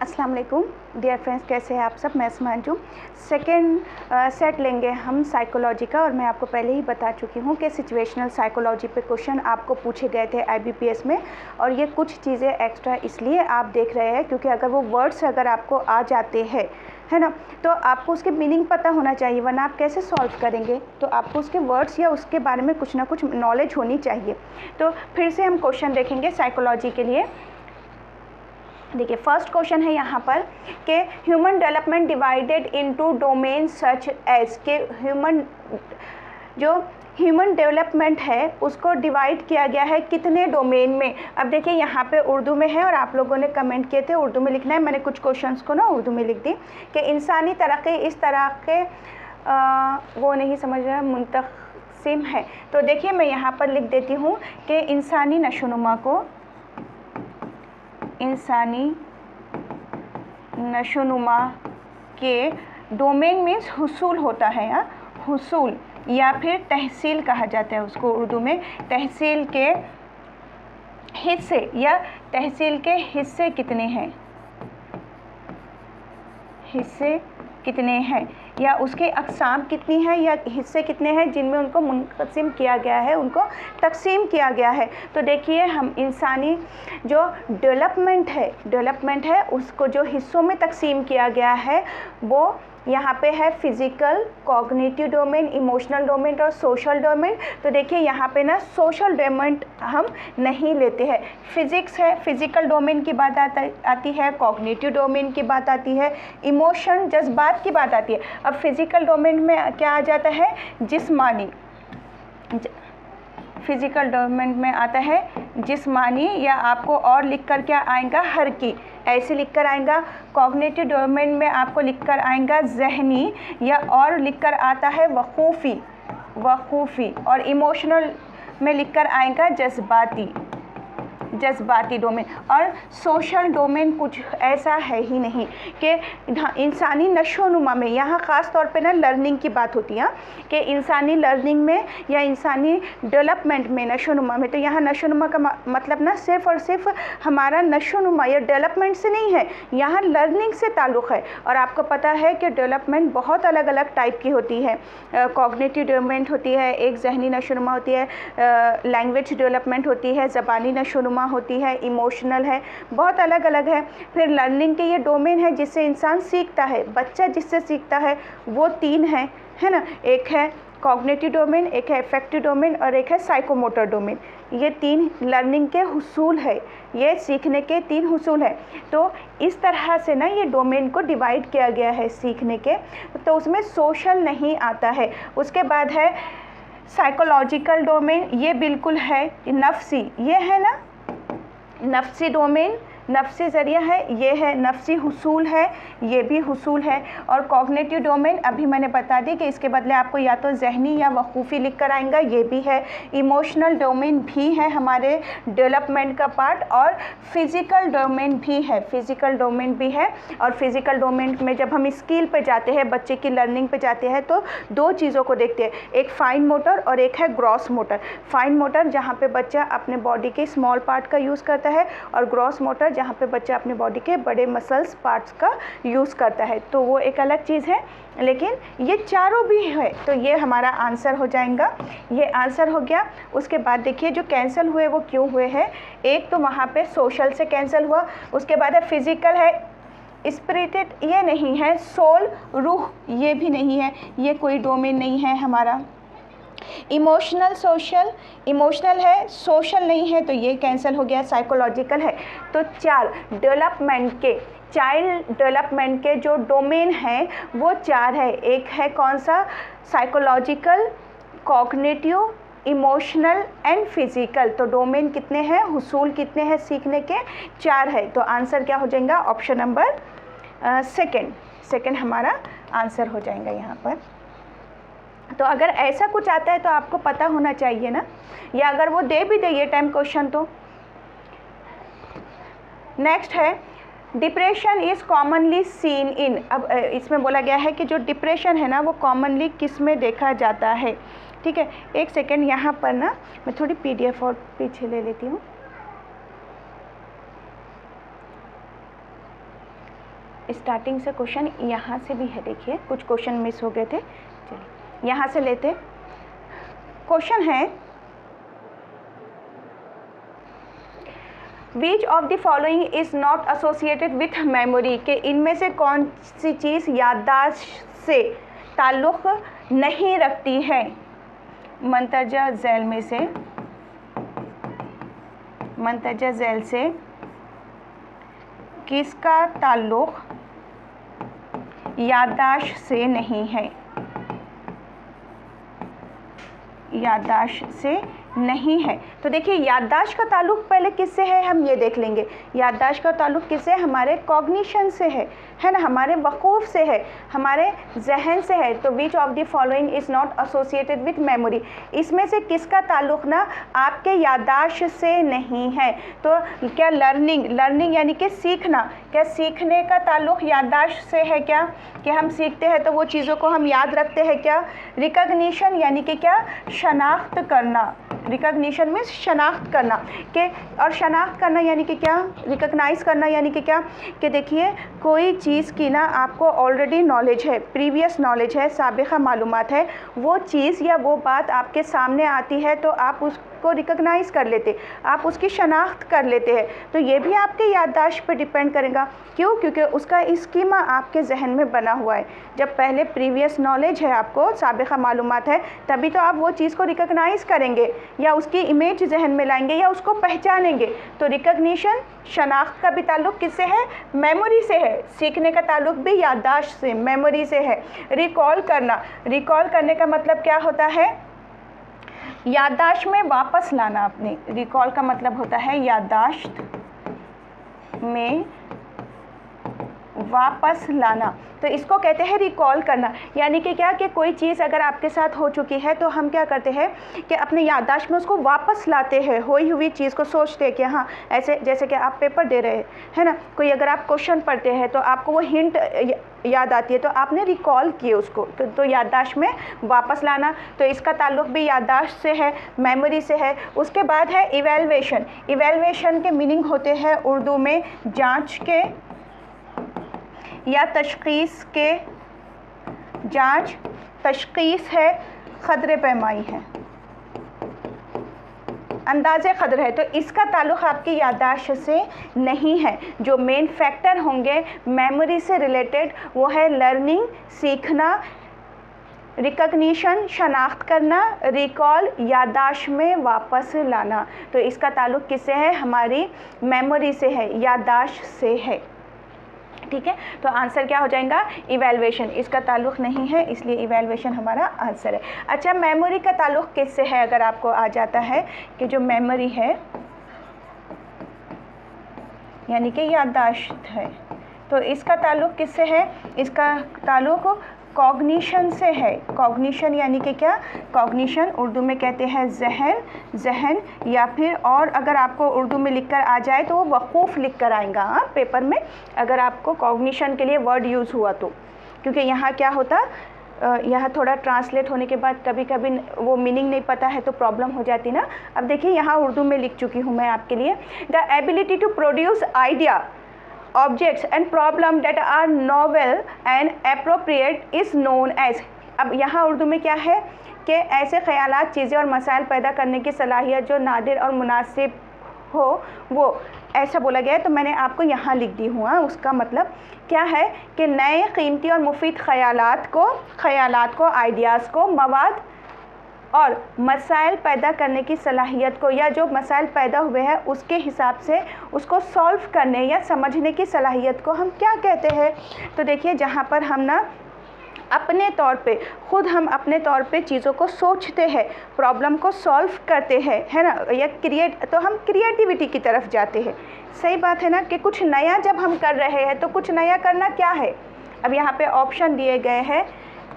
अस्सलाम वालेकुम dear friends, कैसे हैं आप सब। मैं मंजू। सेकेंड सेट लेंगे हम साइकोलॉजी का, और मैं आपको पहले ही बता चुकी हूँ कि सिचुएशनल साइकोलॉजी पे क्वेश्चन आपको पूछे गए थे IBPS में। और ये कुछ चीज़ें एक्स्ट्रा इसलिए आप देख रहे हैं क्योंकि अगर वो वर्ड्स अगर आपको आ जाते हैं, है ना, तो आपको उसके मीनिंग पता होना चाहिए, वरना आप कैसे सॉल्व करेंगे। तो आपको उसके वर्ड्स या उसके बारे में कुछ ना कुछ नॉलेज होनी चाहिए। तो फिर से हम क्वेश्चन देखेंगे साइकोलॉजी के लिए। देखिए, फर्स्ट क्वेश्चन है यहाँ पर कि human development divided into domain such as के ह्यूमन डेवलपमेंट है उसको डिवाइड किया गया है कितने डोमेन में। अब देखिए यहाँ पे उर्दू में है और आप लोगों ने कमेंट किए थे उर्दू में लिखना है। मैंने कुछ क्वेश्चंस को ना उर्दू में लिख दी कि इंसानी तरक्की इस तरह के वो नहीं समझ रहा मुंतक़सिम है। तो देखिए मैं यहाँ पर लिख देती हूँ कि इंसानी नशोनुमा को इंसानी नशोनुमा के डोमेन मीन्स हुसूल होता है, या हुसूल या फिर तहसील कहा जाता है उसको उर्दू में। तहसील के हिस्से या तहसील के हिस्से कितने हैं, हिस्से कितने हैं, या उसके अक़साम कितनी है या हिस्से कितने हैं जिनमें उनको मुनक़सिम किया गया है, उनको तकसीम किया गया है। तो देखिए हम इंसानी जो डेवलपमेंट है उसको जो हिस्सों में तकसीम किया गया है वो यहाँ पे है physical, cognitive domain, emotional domain और सोशल डोमेन। तो देखिए यहाँ पे ना सोशल डोमेन हम नहीं लेते हैं। फिज़िक्स है, फिज़िकल डोमेन की बात आती है, कॉग्निटिव डोमेन की बात आती है, इमोशन जज्बात की बात आती है। अब फिज़िकल डोमेन में क्या आ जाता है, जिस्मानी। फिज़िकल डोमेन में आता है जिस्मानी, या आपको और लिख कर क्या आएगा, हर की ऐसे लिख कर आएगा। कॉग्निटिव डोमेन में आपको लिख कर आएगा जहनी, या और लिख कर आता है वक़ूफ़ी, और इमोशनल में लिख कर आएगा जज्बाती डोमेन। और सोशल डोमेन कुछ ऐसा है ही नहीं कि इंसानी नशोनुमा में, यहाँ ख़ास तौर पे ना लर्निंग की बात होती है कि इंसानी लर्निंग में या इंसानी डेवलपमेंट में, नशोनुमा में। तो यहाँ नशोनुमा का मतलब ना सिर्फ़ और सिर्फ हमारा नशोनुमा या डेवलपमेंट से नहीं है, यहाँ लर्निंग से ताल्लुक़ है। और आपको पता है कि डेवलपमेंट बहुत अलग अलग टाइप की होती है। कॉग्निटिव डेवलपमेंट होती है, एक जहनी नशोनुमा होती है, लैंग्वेज डेवलपमेंट होती है, ज़बानी नशोनुमा होती है, इमोशनल है, बहुत अलग अलग है। फिर लर्निंग के ये डोमेन है जिससे इंसान सीखता है, बच्चा जिससे सीखता है वो 3 है ना। एक है कॉग्निटिव डोमेन, एक है अफेक्टिव डोमेन और एक है साइकोमोटर डोमेन। ये 3 लर्निंग के हुसूल है, ये सीखने के 3 हुसूल है। तो इस तरह से ना ये डोमेन को डिवाइड किया गया है सीखने के। तो उसमें सोशल नहीं आता है। उसके बाद है साइकोलॉजिकल डोमेन, ये बिल्कुल है नफ्सी, ये है ना नफ्सी डोमेन, नफ्सी ज़रिया है, ये है नफ्सी हुसूल है, ये भी हुसूल है। और कॉग्निटिव डोमेन अभी मैंने बता दी कि इसके बदले आपको या तो जहनी या वक़ूफ़ी लिख कर आएगा, ये भी है। इमोशनल डोमेन भी है हमारे डेवलपमेंट का पार्ट, और फिज़िकल डोमेन भी है, फिज़िकल डोमेन भी है। और फिज़िकल डोमेन में जब हम स्किल पे जाते हैं, बच्चे की लर्निंग पे जाते हैं, तो 2 चीज़ों को देखते हैं, एक फाइन मोटर और एक है ग्रॉस मोटर। फाइन मोटर जहाँ पे बच्चा अपने बॉडी के स्मॉल पार्ट का यूज़ करता है, और ग्रॉस मोटर जहाँ पे बच्चा अपने बॉडी के बड़े मसल्स पार्ट्स का यूज़ करता है। तो वो एक अलग चीज़ है, लेकिन ये चारों भी है। तो ये हमारा आंसर हो जाएगा, ये आंसर हो गया। उसके बाद देखिए जो कैंसिल हुए वो क्यों हुए हैं। एक तो वहाँ पे सोशल से कैंसिल हुआ, उसके बाद है फिज़िकल है, स्पिरिटेड ये नहीं है, सोल रूह ये भी नहीं है, ये कोई डोमेन नहीं है हमारा। इमोशनल है, सोशल नहीं है, तो ये कैंसिल हो गया। साइकोलॉजिकल है। तो 4 डेवलपमेंट के, चाइल्ड डेवलपमेंट के जो डोमेन हैं वो 4 है। एक है कौन सा, psychological, cognitive, emotional and physical. तो डोमेन कितने हैं, हुसूल कितने हैं सीखने के, 4 है। तो आंसर क्या हो जाएगा, ऑप्शन नंबर सेकंड हमारा आंसर हो जाएगा यहाँ पर। तो अगर ऐसा कुछ आता है तो आपको पता होना चाहिए ना, या अगर वो दे भी दे ये टाइम क्वेश्चन तो। नेक्स्ट है depression is commonly seen in. अब इसमें बोला गया है कि जो डिप्रेशन है ना वो कॉमनली किस में देखा जाता है। ठीक है, एक सेकेंड यहाँ पर ना मैं थोड़ी PDF और पीछे ले लेती हूँ। स्टार्टिंग से क्वेश्चन यहाँ से भी है, देखिए कुछ क्वेश्चन मिस हो गए थे, चलिए यहाँ से लेते। क्वेश्चन है which of the following is not associated with memory, के इनमें से कौन सी चीज़ याददाश्त से ताल्लुक़ नहीं रखती है। मंतजा झैल में से, मंतजा झैल से किसका ताल्लुक़ याददाश्त से नहीं है, याददाश्त से नहीं है। तो देखिए याददाश्त का ताल्लुक़ पहले किससे है, हम ये देख लेंगे। याददाश्त का ताल्लुक़ किससे है, हमारे कॉग्निशन से है ना, हमारे वक़ूफ़ से है, हमारे जहन से है। तो which of the following is not associated with memory, इसमें से किसका ताल्लुक़ ना आपके याददाश्त से नहीं है। तो क्या लर्निंग यानी कि सीखना, क्या सीखने का ताल्लुक़ याददाश्त से है क्या, कि हम सीखते हैं तो वो चीज़ों को हम याद रखते हैं क्या। रिकग्निशन यानी कि क्या, शनाख्त करना, रिकग्निशन में शनाख्त करना के, और शनाख्त करना यानी कि क्या, रिकग्नाइज़ करना यानी कि क्या, कि देखिए कोई चीज़ की ना आपको ऑलरेडी नॉलेज है, प्रीवियस नॉलेज है, साबिक़ा मालूमात है, वो चीज़ या वो बात आपके सामने आती है तो आप उसको रिकग्नाइज़ कर लेते, आप उसकी शनाख्त कर लेते हैं। तो ये भी आपके याददाश्त पे डिपेंड करेगा। क्यों, क्योंकि उसका स्कीमा आपके जहन में बना हुआ है। जब पहले प्रीवियस नॉलेज है, आपको साबिक़ा मालूमात है, तभी तो आप वो चीज़ को रिकग्नाइज़ करेंगे या उसकी इमेज जहन में लाएंगे या उसको पहचानेंगे। तो रिकग्निशन, शनाख्त का भी ताल्लुक़ किससे है, मेमोरी से है। सीखने का ताल्लुक़ भी याददाश्त से, मेमोरी से है। रिकॉल करना, रिकॉल करने का मतलब क्या होता है, याददाश्त में वापस लाना। अपने रिकॉल का मतलब होता है याददाश्त में वापस लाना। तो इसको कहते हैं रिकॉल करना। यानी कि क्या, कि कोई चीज़ अगर आपके साथ हो चुकी है तो हम क्या करते हैं कि अपने याददाश्त में उसको वापस लाते हैं, होई हुई चीज़ को सोचते हैं कि हाँ ऐसे, जैसे कि आप पेपर दे रहे हैं ना, कोई अगर आप क्वेश्चन पढ़ते हैं तो आपको वो हिंट याद आती है तो आपने रिकॉल किए उसको, तो याददाश्त में वापस लाना। तो इसका ताल्लुक़ भी याददाश्त से है, मेमोरी से है। उसके बाद है इवैल्यूएशन। इवैल्यूएशन के मीनिंग होते हैं उर्दू में जांच के या तशख़ीस के, जांच, तशख़ीस है, क़द्र पैमाई है, अंदाज़े क़द्र है। तो इसका ताल्लुक़ आपकी याददाश्त से नहीं है। जो मेन फैक्टर होंगे मेमोरी से रिलेटेड वो है लर्निंग, सीखना, रिकग्निशन, शनाख्त करना, रिकॉल, याददाश्त में वापस लाना। तो इसका ताल्लुक़ किससे है, हमारी मेमोरी से है, याददाश्त से है। ठीक है, तो आंसर क्या हो जाएगा, इवैल्यूएशन। इसका ताल्लुक़ नहीं है, इसलिए इवैल्यूएशन हमारा आंसर है। अच्छा, मेमोरी का ताल्लुक़ किससे है, अगर आपको आ जाता है कि जो मेमोरी है यानी कि याददाश्त है, तो इसका ताल्लुक़ किससे है, इसका ताल्लुक़ कॉग्निशन से है। कॉग्निशन यानी कि क्या, कॉग्निशन उर्दू में कहते हैं जहन, या फिर और अगर आपको उर्दू में लिखकर आ जाए तो वो वक़ूफ़ लिख कर आएगा पेपर में, अगर आपको कॉग्निशन के लिए वर्ड यूज़ हुआ तो। क्योंकि यहाँ क्या होता, यहाँ थोड़ा ट्रांसलेट होने के बाद कभी कभी वो मीनिंग नहीं पता है तो प्रॉब्लम हो जाती ना। अब देखिए यहाँ उर्दू में लिख चुकी हूँ मैं आपके लिए, the ability to produce idea, objects and problem that are novel and appropriate is known as। अब यहाँ उर्दू में क्या है कि ऐसे ख़यालात, चीज़ें और मसाइल पैदा करने की सलाहियत जो नादिर और मुनासिब हो, वो ऐसा बोला गया है। तो मैंने आपको यहाँ लिख दी हूँ। उसका मतलब क्या है कि नए, कीमती और मुफीद ख़यालात को, आइडियाज़ को, मवाद और मसाइल पैदा करने की सलाहियत को, या जो मसाइल पैदा हुए हैं उसके हिसाब से उसको सॉल्व करने या समझने की सलाहियत को हम क्या कहते हैं। तो देखिए जहाँ पर हम ना अपने तौर पे, ख़ुद हम अपने तौर पे चीज़ों को सोचते हैं, प्रॉब्लम को सॉल्व करते हैं, है ना, या तो हम क्रिएटिविटी की तरफ जाते हैं। सही बात है ना, कि कुछ नया जब हम कर रहे हैं तो कुछ नया करना क्या है, अब यहाँ पे ऑप्शन दिए गए हैं।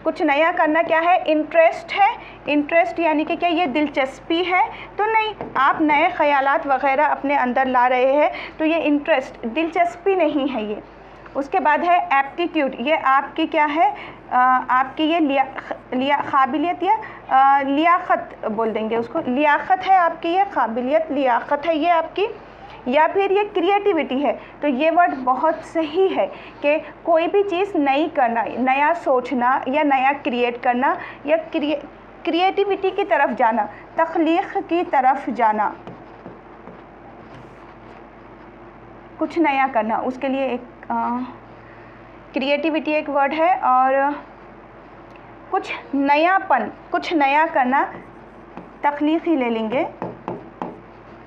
कुछ नया करना क्या है, इंटरेस्ट है। इंटरेस्ट यानी कि क्या, ये दिलचस्पी है तो नहीं, आप नए ख़यालात वग़ैरह अपने अंदर ला रहे हैं तो ये इंटरेस्ट, दिलचस्पी नहीं है ये। उसके बाद है एप्टीट्यूड, ये आपकी क्या है, आपकी ये काबिलियत या लियाक़त बोल देंगे उसको, लियाक़त है आपकी, ये काबिलियत, लियाक़त है ये आपकी। या फिर ये क्रिएटिविटी है। तो ये वर्ड बहुत सही है कि कोई भी चीज़ नई करना, नया सोचना या नया क्रिएट करना या क्रिएटिविटी की तरफ जाना, तख्लीक की तरफ जाना, कुछ नया करना, उसके लिए एक क्रिएटिविटी एक वर्ड है। और कुछ नयापन, कुछ नया करना, तख्लीक ही ले लेंगे,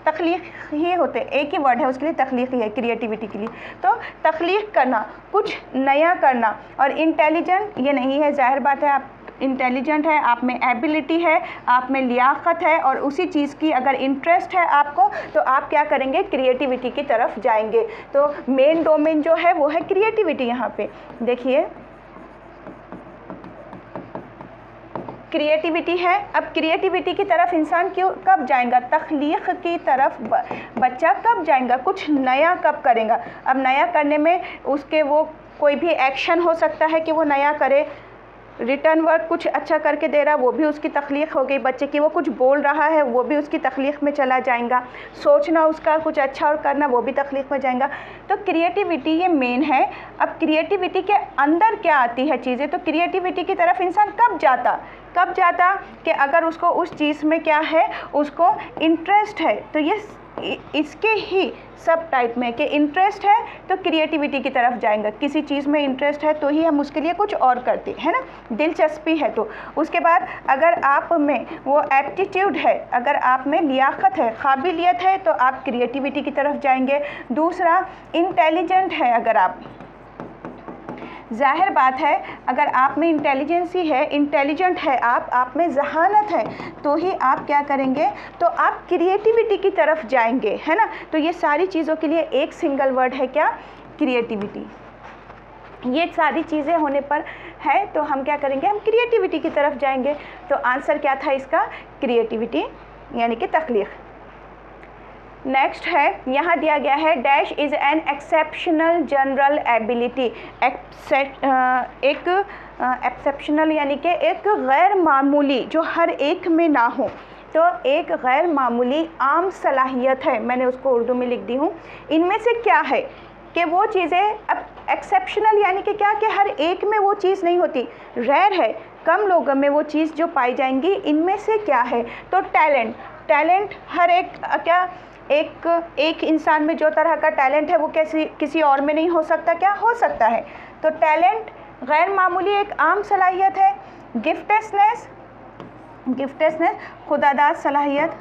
तख्लीक ही होते, एक ही वर्ड है उसके लिए, तख्लीक ही है क्रिएटिविटी के लिए। तो तख्लीक करना, कुछ नया करना। और इंटेलिजेंट ये नहीं है, जाहिर बात है आप इंटेलिजेंट है, आप में एबिलिटी है, आप में लियाकत है और उसी चीज़ की अगर इंटरेस्ट है आपको, तो आप क्या करेंगे, क्रिएटिविटी की तरफ जाएंगे। तो मेन डोमेन जो है वो है क्रिएटिविटी। यहाँ पे देखिए क्रिएटिविटी है। अब क्रिएटिविटी की तरफ इंसान क्यों कब जाएगा, तख्लीक की तरफ बच्चा कब जाएगा, कुछ नया कब करेगा। अब नया करने में उसके वो कोई भी एक्शन हो सकता है कि वो नया करे, रिटर्न वर्क कुछ अच्छा करके दे रहा, वो भी उसकी तख्लीक हो गई बच्चे की, वो कुछ बोल रहा है वो भी उसकी तख्लीक में चला जाएगा, सोचना उसका कुछ अच्छा और करना वो भी तख्लीक में जाएगा। तो क्रिएटिविटी ये मेन है। अब क्रिएटिविटी के अंदर क्या आती है चीज़ें, तो क्रिएटिविटी की तरफ इंसान कब जाता कि अगर उसको उस चीज़ में क्या है, उसको इंटरेस्ट है। तो ये इसके ही सब टाइप में कि इंटरेस्ट है तो क्रिएटिविटी की तरफ जाएंगे, किसी चीज़ में इंटरेस्ट है तो ही हम उसके लिए कुछ और करते हैं ना, दिलचस्पी है तो। उसके बाद अगर आप में वो एप्टीट्यूड है, अगर आप में लियाकत है, काबिलियत है, तो आप क्रिएटिविटी की तरफ जाएंगे। दूसरा इंटेलिजेंट है, अगर आप, जाहिर बात है अगर आप में इंटेलिजेंसी है, इंटेलिजेंट है आप में जहानत है, तो ही आप क्या करेंगे, तो आप क्रिएटिविटी की तरफ जाएंगे, है ना। तो ये सारी चीज़ों के लिए एक सिंगल वर्ड है क्या, क्रिएटिविटी। ये सारी चीज़ें होने पर है तो हम क्या करेंगे, हम क्रिएटिविटी की तरफ जाएंगे। तो आंसर क्या था इसका, क्रिएटिविटी यानी कि तख्लीक। नेक्स्ट है, यहाँ दिया गया है dash is an exceptional general ability. एक एक्सेप्शनल यानी कि एक गैर मामूली, जो हर एक में ना हो, तो एक गैर मामूली आम सलाहियत है, मैंने उसको उर्दू में लिख दी हूँ। इनमें से क्या है कि वो चीज़ें, अब एक्सेप्शनल यानी कि क्या, कि हर एक में वो चीज़ नहीं होती, रेयर है, कम लोगों में वो चीज़ जो पाई जाएंगी। इनमें से क्या है, तो टैलेंट हर एक, क्या एक इंसान में जो तरह का टैलेंट है वो किसी और में नहीं हो सकता, क्या हो सकता है। तो टैलेंट गैर मामूली एक आम सलाहियत है। गिफ्टेसनेस खुदादाद सलाहियत,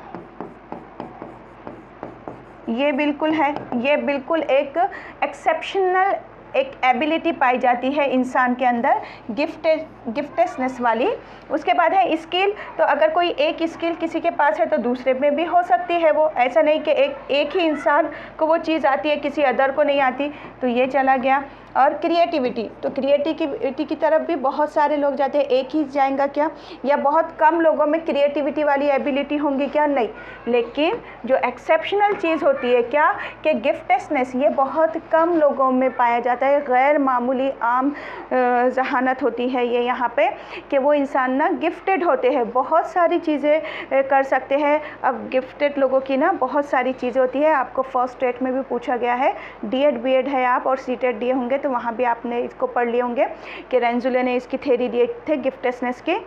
ये बिल्कुल है, ये बिल्कुल एक एक्सेप्शनल एक एबिलिटी पाई जाती है इंसान के अंदर, गिफ्टेसनेस वाली। उसके बाद है स्किल, तो अगर कोई एक स्किल किसी के पास है तो दूसरे में भी हो सकती है वो, ऐसा नहीं कि एक ही इंसान को वो चीज़ आती है किसी अदर को नहीं आती, तो ये चला गया। और क्रिएटिविटी, तो क्रिएटिविटी की तरफ भी बहुत सारे लोग जाते हैं, एक ही जाएगा क्या, या बहुत कम लोगों में क्रिएटिविटी वाली एबिलिटी होंगी क्या, नहीं। लेकिन जो एक्सेप्शनल चीज़ होती है क्या, कि गिफ्टेसनेस, ये बहुत कम लोगों में पाया जाता है, गैर मामूली आम जहानत होती है ये यहाँ पे, कि वो इंसान ना गिफ्टेड होते हैं, बहुत सारी चीज़ें कर सकते हैं। अब गिफ्टेड लोगों की ना बहुत सारी चीज़ें होती है, आपको फर्स्ट टेट में भी पूछा गया है, D.Ed B.Ed है आप और C.Tet दिए होंगे, तो वहाँ भी आपने इसको पढ़ लिए होंगे कि रेंजुले ने इसकी थ्योरी दिए थे गिफ्टेसनेस की।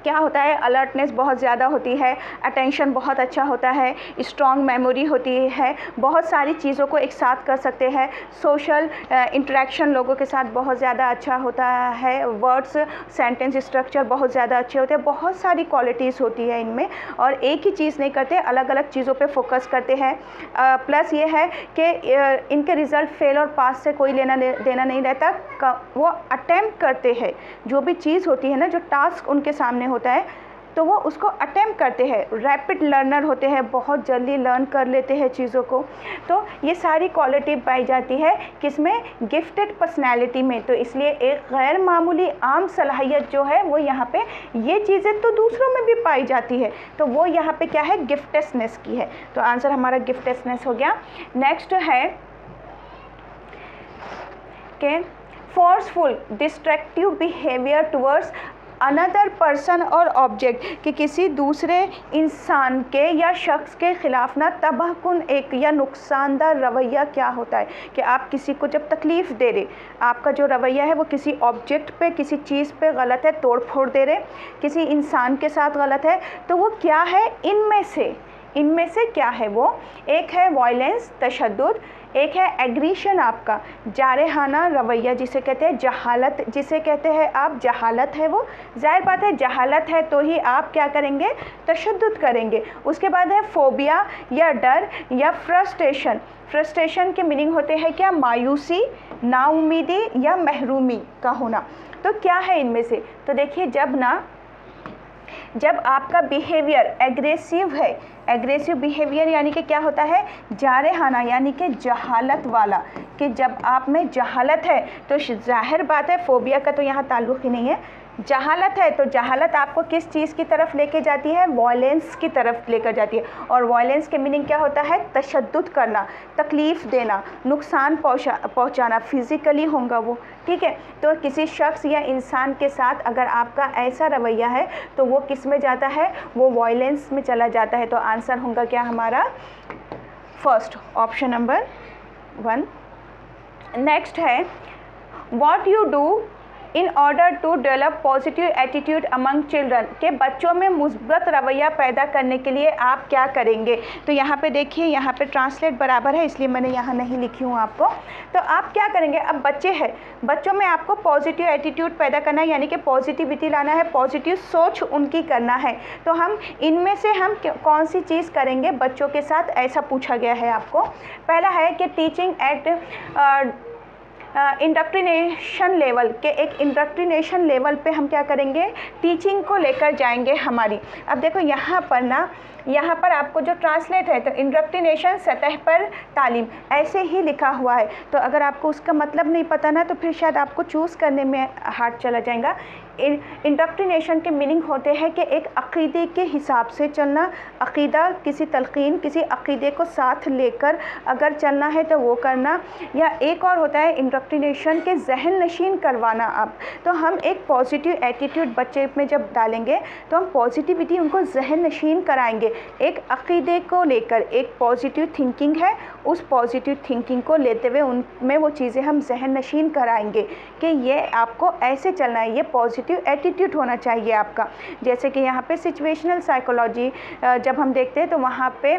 क्या होता है, अलर्टनेस बहुत ज़्यादा होती है, अटेंशन बहुत अच्छा होता है, स्ट्रॉन्ग मेमोरी होती है, बहुत सारी चीज़ों को एक साथ कर सकते हैं, सोशल इंटरेक्शन लोगों के साथ बहुत ज़्यादा अच्छा होता है, वर्ड्स सेंटेंस स्ट्रक्चर बहुत ज़्यादा अच्छे होते हैं, बहुत सारी क्वालिटीज़ होती है इनमें, और एक ही चीज़ नहीं करते, अलग अलग चीज़ों पे फोकस करते हैं। प्लस ये है कि इनके रिज़ल्ट फेल और पास से कोई लेना देना नहीं रहता, वो अटेम्प्ट करते हैं, जो भी चीज़ होती है ना, जो टास्क उनके सामने होता है तो वो उसको अटेम्प्ट करते हैं, रैपिड लर्नर होते हैं, बहुत जल्दी लर्न कर लेते हैं चीज़ों को। तो ये सारी क्वालिटी पाई जाती है किसमें, गिफ्टेड पर्सनैलिटी में। तो इसलिए एक गैर मामूली आम सलाहियत जो है वो यहाँ पे, ये चीज़ें तो दूसरों में भी पाई जाती है, तो वो यहाँ पे क्या है, गिफ्टेसनेस की है। तो आंसर हमारा गिफ्टेसनेस हो गया। नेक्स्ट है कि forceful destructive behaviour towards another person और ऑब्जेक्ट, कि किसी दूसरे इंसान के या शख्स के ख़िलाफ़ ना तबाहकुन एक या नुकसानदार रवैया क्या होता है, कि आप किसी को जब तकलीफ़ दे रहे, आपका जो रवैया है वो किसी ऑब्जेक्ट पे, किसी चीज़ पे गलत है, तोड़ फोड़ दे रहे, किसी इंसान के साथ गलत है, तो वो क्या है, इनमें से क्या है वो? एक है वायलेंस, तशद्दुद, एक है एग्रीशन, आपका जारहाना रवैया जिसे कहते हैं, जहालत जिसे कहते हैं आप, जहालत है वो, जाहिर बात है जहालत है तो ही आप क्या करेंगे, तशद्दुद करेंगे। उसके बाद है फोबिया या डर या फ्रस्ट्रेशन के मीनिंग होते हैं क्या, मायूसी, नाउमीदी या महरूमी का होना। तो क्या है इनमें से? तो देखिए जब आपका बिहेवियर एग्रेसिव है, एग्रेसिव बिहेवियर यानी कि क्या होता है, जारहाना यानी कि जहालत वाला, कि जब आप में जहालत है तो जाहिर बात है फोबिया का तो यहाँ ताल्लुक़ ही नहीं है, जहालत है तो जहालत आपको किस चीज़ की तरफ लेके जाती है, वायलेंस की तरफ लेकर जाती है। और वायलेंस के मीनिंग क्या होता है, तशद्दुद करना, तकलीफ़ देना, नुकसान पहुंचाना, फिज़िकली होगा वो, ठीक है। तो किसी शख्स या इंसान के साथ अगर आपका ऐसा रवैया है तो वो किस में जाता है, वो वायलेंस में चला जाता है। तो आंसर होगा क्या हमारा, फर्स्ट, ऑप्शन नंबर 1। नेक्स्ट है, what you do in order to develop positive attitude among children, के बच्चों में मुस्बत रवैया पैदा करने के लिए आप क्या करेंगे। तो यहाँ पे देखिए, यहाँ पे ट्रांसलेट बराबर है इसलिए मैंने यहाँ नहीं लिखी हूँ आपको। तो आप क्या करेंगे, अब बच्चे हैं, बच्चों में आपको पॉजिटिव एटीट्यूड पैदा करना है, यानी कि पॉजिटिविटी लाना है, पॉजिटिव सोच उनकी करना है। तो हम इनमें से हम कौन सी चीज़ करेंगे बच्चों के साथ, ऐसा पूछा गया है आपको। पहला है कि टीचिंग एट इंडक्ट्रिनेशन लेवल, के एक इंडक्ट्रिनेशन लेवल पे हम क्या करेंगे, टीचिंग को लेकर जाएंगे हमारी। अब देखो यहाँ पर आपको जो ट्रांसलेट है तो इंडक्ट्रिनेशन सतह पर तालीम ऐसे ही लिखा हुआ है। तो अगर आपको उसका मतलब नहीं पता ना तो फिर शायद आपको चूज़ करने में हार्ड चला जाएगा। इंडक्ट्रिनेशन के मीनिंग होते हैं कि एक अक़ीदे के हिसाब से चलना, अक़ीदा किसी तलक़ीन, किसी अक़ीदे को साथ लेकर अगर चलना है तो वो करना, या एक और होता है इंडक्ट्रिनेशन के जहन नशीन करवाना। आप तो हम एक पॉजिटिव एटीट्यूड बच्चे में जब डालेंगे तो हम पॉजिटिविटी उनको जहन नशीन कराएंगे, एक अक़ीदे को लेकर एक पॉजिटिव थिंकिंग है, उस पॉजिटिव थिंकिंग को लेते हुए उनमें वो चीज़ें हम जहन नशीन कराएंगे कि ये आपको ऐसे चलना है, ये पॉजिटिव एटीट्यूड होना चाहिए आपका। जैसे कि यहाँ पे सिचुएशनल साइकोलॉजी जब हम देखते हैं तो वहाँ पे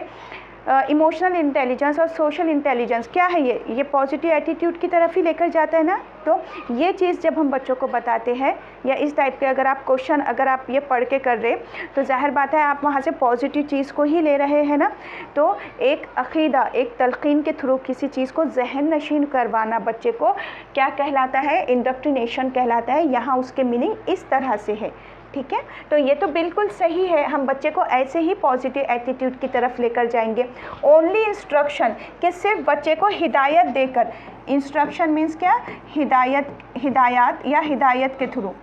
इमोशनल इंटेलिजेंस और सोशल इंटेलिजेंस क्या है, ये पॉजिटिव एटीट्यूड की तरफ ही लेकर जाता है ना। तो ये चीज़ जब हम बच्चों को बताते हैं या इस टाइप के अगर आप क्वेश्चन अगर आप ये पढ़ के कर रहे तो जाहिर बात है आप वहाँ से पॉजिटिव चीज़ को ही ले रहे हैं ना। तो एक अक़ीदा, एक तलक़ीन के थ्रू किसी चीज़ को जहन नशीन करवाना बच्चे को क्या कहलाता है, इंडक्ट्रिनेशन कहलाता है। यहाँ उसके मीनिंग इस तरह से है, ठीक है। तो ये तो बिल्कुल सही है, हम बच्चे को ऐसे ही पॉजिटिव एटीट्यूड की तरफ लेकर जाएंगे। ओनली इंस्ट्रक्शन, कि सिर्फ बच्चे को हिदायत देकर, इंस्ट्रक्शन मीन्स क्या, हिदायत या हिदायत के थ्रू,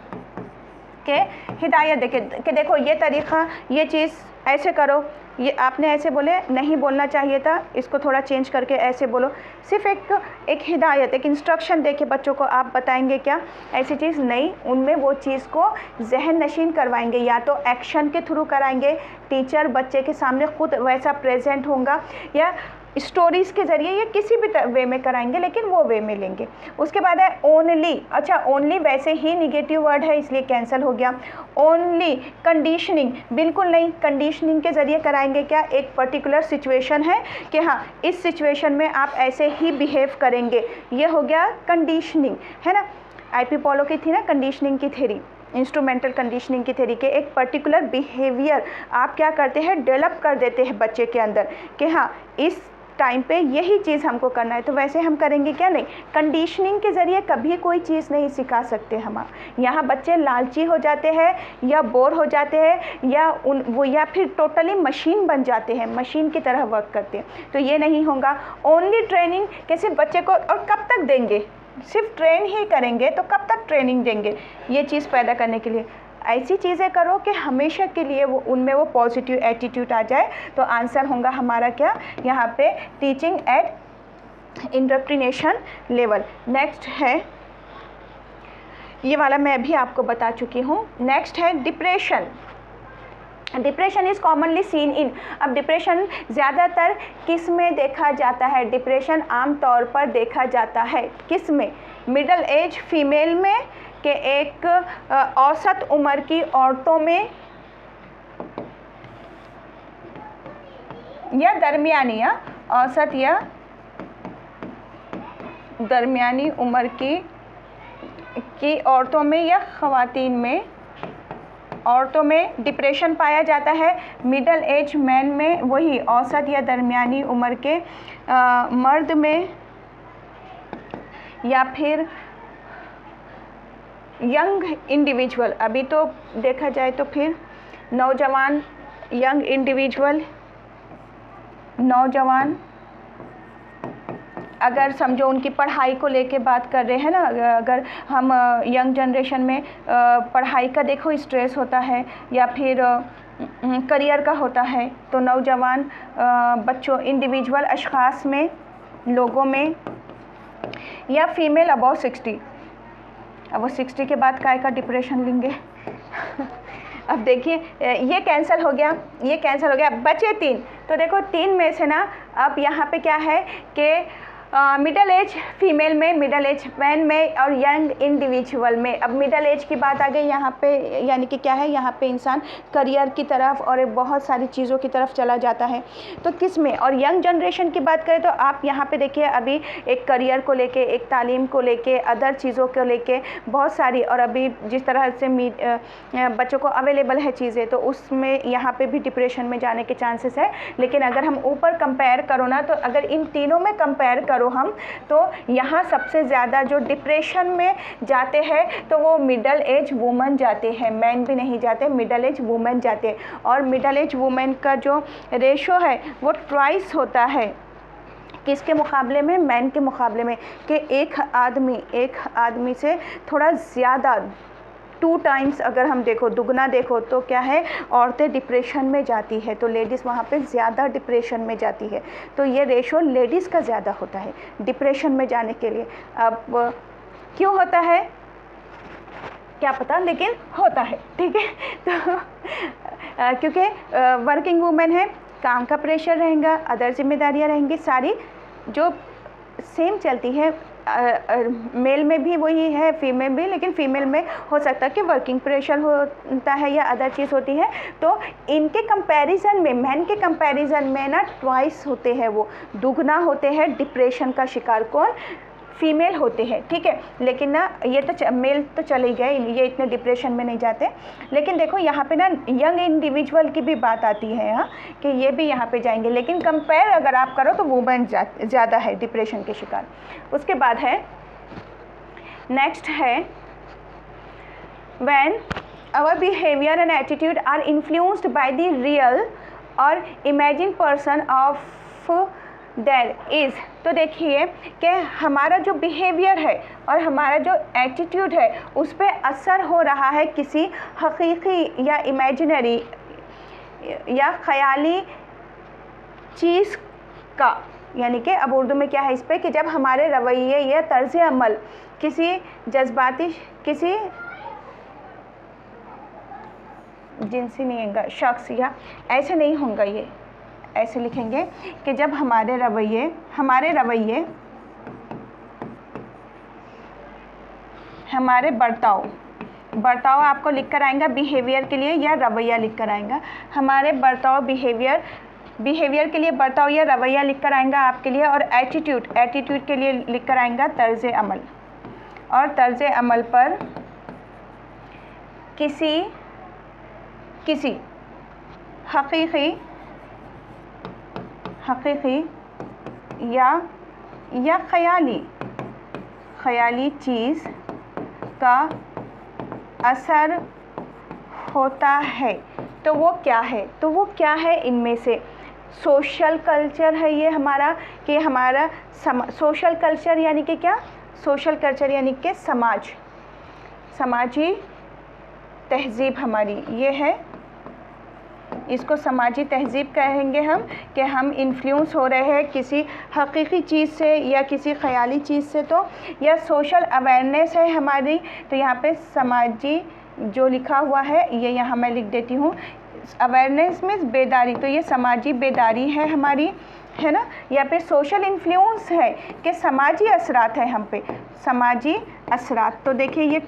के हिदायत देके कि देखो ये तरीक़ा, ये चीज़ ऐसे करो, ये आपने ऐसे बोले नहीं बोलना चाहिए था, इसको थोड़ा चेंज करके ऐसे बोलो। सिर्फ एक हिदायत, एक इंस्ट्रक्शन देके बच्चों को आप बताएंगे क्या, ऐसी चीज़ नहीं, उनमें वो चीज़ को जहन नशीन करवाएंगे। या तो एक्शन के थ्रू कराएंगे, टीचर बच्चे के सामने खुद वैसा प्रेजेंट होगा, या स्टोरीज़ के ज़रिए, या किसी भी वे में कराएंगे लेकिन वो वे में लेंगे। उसके बाद है ओनली, अच्छा ओनली वैसे ही निगेटिव वर्ड है इसलिए कैंसिल हो गया। ओनली कंडीशनिंग, बिल्कुल नहीं, कंडीशनिंग के ज़रिए कराएंगे क्या, एक पर्टिकुलर सिचुएशन है कि हाँ इस सिचुएशन में आप ऐसे ही बिहेव करेंगे, ये हो गया कंडीशनिंग, है ना। IP पॉलो की थी ना कंडीशनिंग की थ्योरी, इंस्ट्रूमेंटल कंडीशनिंग की थ्योरी के एक पर्टिकुलर बिहेवियर आप क्या करते हैं, डेवलप कर देते हैं बच्चे के अंदर कि हाँ इस टाइम पे यही चीज़ हमको करना है, तो वैसे हम करेंगे क्या, नहीं। कंडीशनिंग के ज़रिए कभी कोई चीज़ नहीं सिखा सकते हम। यहाँ बच्चे लालची हो जाते हैं या बोर हो जाते हैं या फिर टोटली मशीन बन जाते हैं, मशीन की तरह वर्क करते हैं, तो ये नहीं होगा। ओनली ट्रेनिंग, कैसे बच्चे को, और कब तक देंगे, सिर्फ ट्रेन ही करेंगे तो कब तक ट्रेनिंग देंगे ये चीज़ पैदा करने के लिए। ऐसी चीज़ें करो कि हमेशा के लिए वो उनमें वो पॉजिटिव एटीट्यूड आ जाए। तो आंसर होगा हमारा क्या, यहाँ पे टीचिंग एट इंडक्ट्रिनेशन लेवल। नेक्स्ट है ये वाला मैं भी आपको बता चुकी हूँ। नेक्स्ट है depression. Depression is commonly seen in. अब डिप्रेशन ज़्यादातर किस में देखा जाता है? डिप्रेशन आमतौर पर देखा जाता है किस में? मिडल एज फीमेल में, के एक औसत उम्र की औरतों में, या दरमियानी, या औसत या दरमियानी उम्र की औरतों में या ख़वातीन में, औरतों में डिप्रेशन पाया जाता है। मिडल एज मैन में वही औसत या दरमियानी उम्र के मर्द में, या फिर यंग इंडिविजुअल, अभी तो देखा जाए तो फिर नौजवान, यंग इंडिविजुअल, नौजवान, अगर समझो उनकी पढ़ाई को लेके बात कर रहे हैं ना, अगर हम यंग जनरेशन में पढ़ाई का देखो स्ट्रेस होता है या फिर करियर का होता है, तो नौजवान बच्चों, इंडिविजुअल अशख़ास में, लोगों में, या फीमेल अबव 60। अब वो 60 के बाद काय का डिप्रेशन लेंगे। अब देखिए ये कैंसिल हो गया, ये कैंसिल हो गया, बचे 3। तो देखो 3 में से ना अब यहाँ पे क्या है कि मिडल एज फीमेल में, मिडल एज मैन में और यंग इंडिविजुअल में। अब मिडल एज की बात आ गई यहाँ पे, यानी कि क्या है, यहाँ पे इंसान करियर की तरफ और बहुत सारी चीज़ों की तरफ चला जाता है। तो किस में? और यंग जनरेशन की बात करें तो आप यहाँ पे देखिए अभी एक करियर को लेके, एक तालीम को लेके, अदर चीज़ों को लेके बहुत सारी, और अभी जिस तरह से बच्चों को अवेलेबल है चीज़ें, तो उसमें यहाँ पे भी डिप्रेशन में जाने के चांसेस है। लेकिन अगर हम ऊपर कंपेयर करो ना, तो अगर इन तीनों में कंपेयर करो हम, तो यहाँ सबसे ज़्यादा जो डिप्रेशन में जाते हैं तो वो मिडल एज वुमेन जाते हैं, मैन भी नहीं जाते, मिडल एज वुमेन जाते हैं। और मिडल एज वुमेन का जो रेशो है वो ट्वाइस होता है, किसके मुकाबले में? मैन के मुकाबले में, कि एक आदमी से थोड़ा ज़्यादा, 2 टाइम्स अगर हम देखो, दुगना देखो, तो क्या है, औरतें डिप्रेशन में जाती है, तो लेडीज़ वहाँ पे ज़्यादा डिप्रेशन में जाती है। तो ये रेशो लेडीज़ का ज़्यादा होता है डिप्रेशन में जाने के लिए। अब क्यों होता है क्या पता, लेकिन होता है, ठीक है। तो क्योंकि वर्किंग वूमेन है, काम का प्रेशर रहेगा, अदर जिम्मेदारियाँ रहेंगी, सारी जो सेम चलती है। मेल में भी वही है, फीमेल भी, लेकिन फीमेल में हो सकता है कि वर्किंग प्रेशर होता है या अदर चीज़ होती है। तो इनके कंपैरिजन में, मैन के कंपैरिजन में ना ट्वाइस होते हैं, वो दुगना होते हैं डिप्रेशन का शिकार। कौन? फीमेल होते हैं, ठीक है। लेकिन ना ये तो मेल तो चले गए, ये इतने डिप्रेशन में नहीं जाते। लेकिन देखो यहाँ पे ना यंग इंडिविजुअल की भी बात आती है यहाँ, कि ये भी यहाँ पे जाएंगे, लेकिन कंपेयर अगर आप करो तो वुमेन ज़्यादा है डिप्रेशन के शिकार। उसके बाद है नेक्स्ट है when our behaviour and attitude are influenced by the real और imagine presence of others. तो देखिए कि हमारा जो बिहेवियर है और हमारा जो एटीट्यूड है उस पर असर हो रहा है किसी हकीकी या इमेजिनरी या ख़याली चीज़ का। यानी कि अब उर्दू में क्या है इस पर, कि जब हमारे रवैये या तर्ज़ अमल किसी जज्बाती, किसी जिनसी नहीं होगा शख्स, या ऐसे नहीं होगा, ये ऐसे लिखेंगे कि जब हमारे रवैये हमारे बर्ताव आपको लिख कर आएगा बिहेवियर के लिए, या रवैया लिख कर आएगा। हमारे बर्ताव बिहेवियर के लिए बर्ताव या रवैया लिख कर आएगा आपके लिए, और एटीट्यूड के लिए लिख कर आएगा तर्ज़ अमल। और तर्ज़ अमल पर किसी हकीकी या ख़याली चीज़ का असर होता है। तो वो क्या है? तो वो क्या है इनमें से? सोशल कल्चर है ये हमारा, कि हमारा सोशल कल्चर यानी कि क्या? सोशल कल्चर यानी कि समाजी तहज़ीब हमारी, ये है इसको समाजी तहज़ीब कहेंगे हम, कि हम इन्फ्लुएंस हो रहे हैं किसी हकीकी चीज़ से या किसी ख़याली चीज़ से। तो यह सोशल अवेयरनेस है हमारी। तो यहाँ पे समाजी जो लिखा हुआ है ये यहाँ मैं लिख देती हूँ, अवेयरनेस मीन्स बेदारी, तो ये समाजी बेदारी है हमारी, है ना। या फिर सोशल इन्फ्लुएंस है कि समाजी असरात है हम पे, समाजी असरात। तो देखिए ये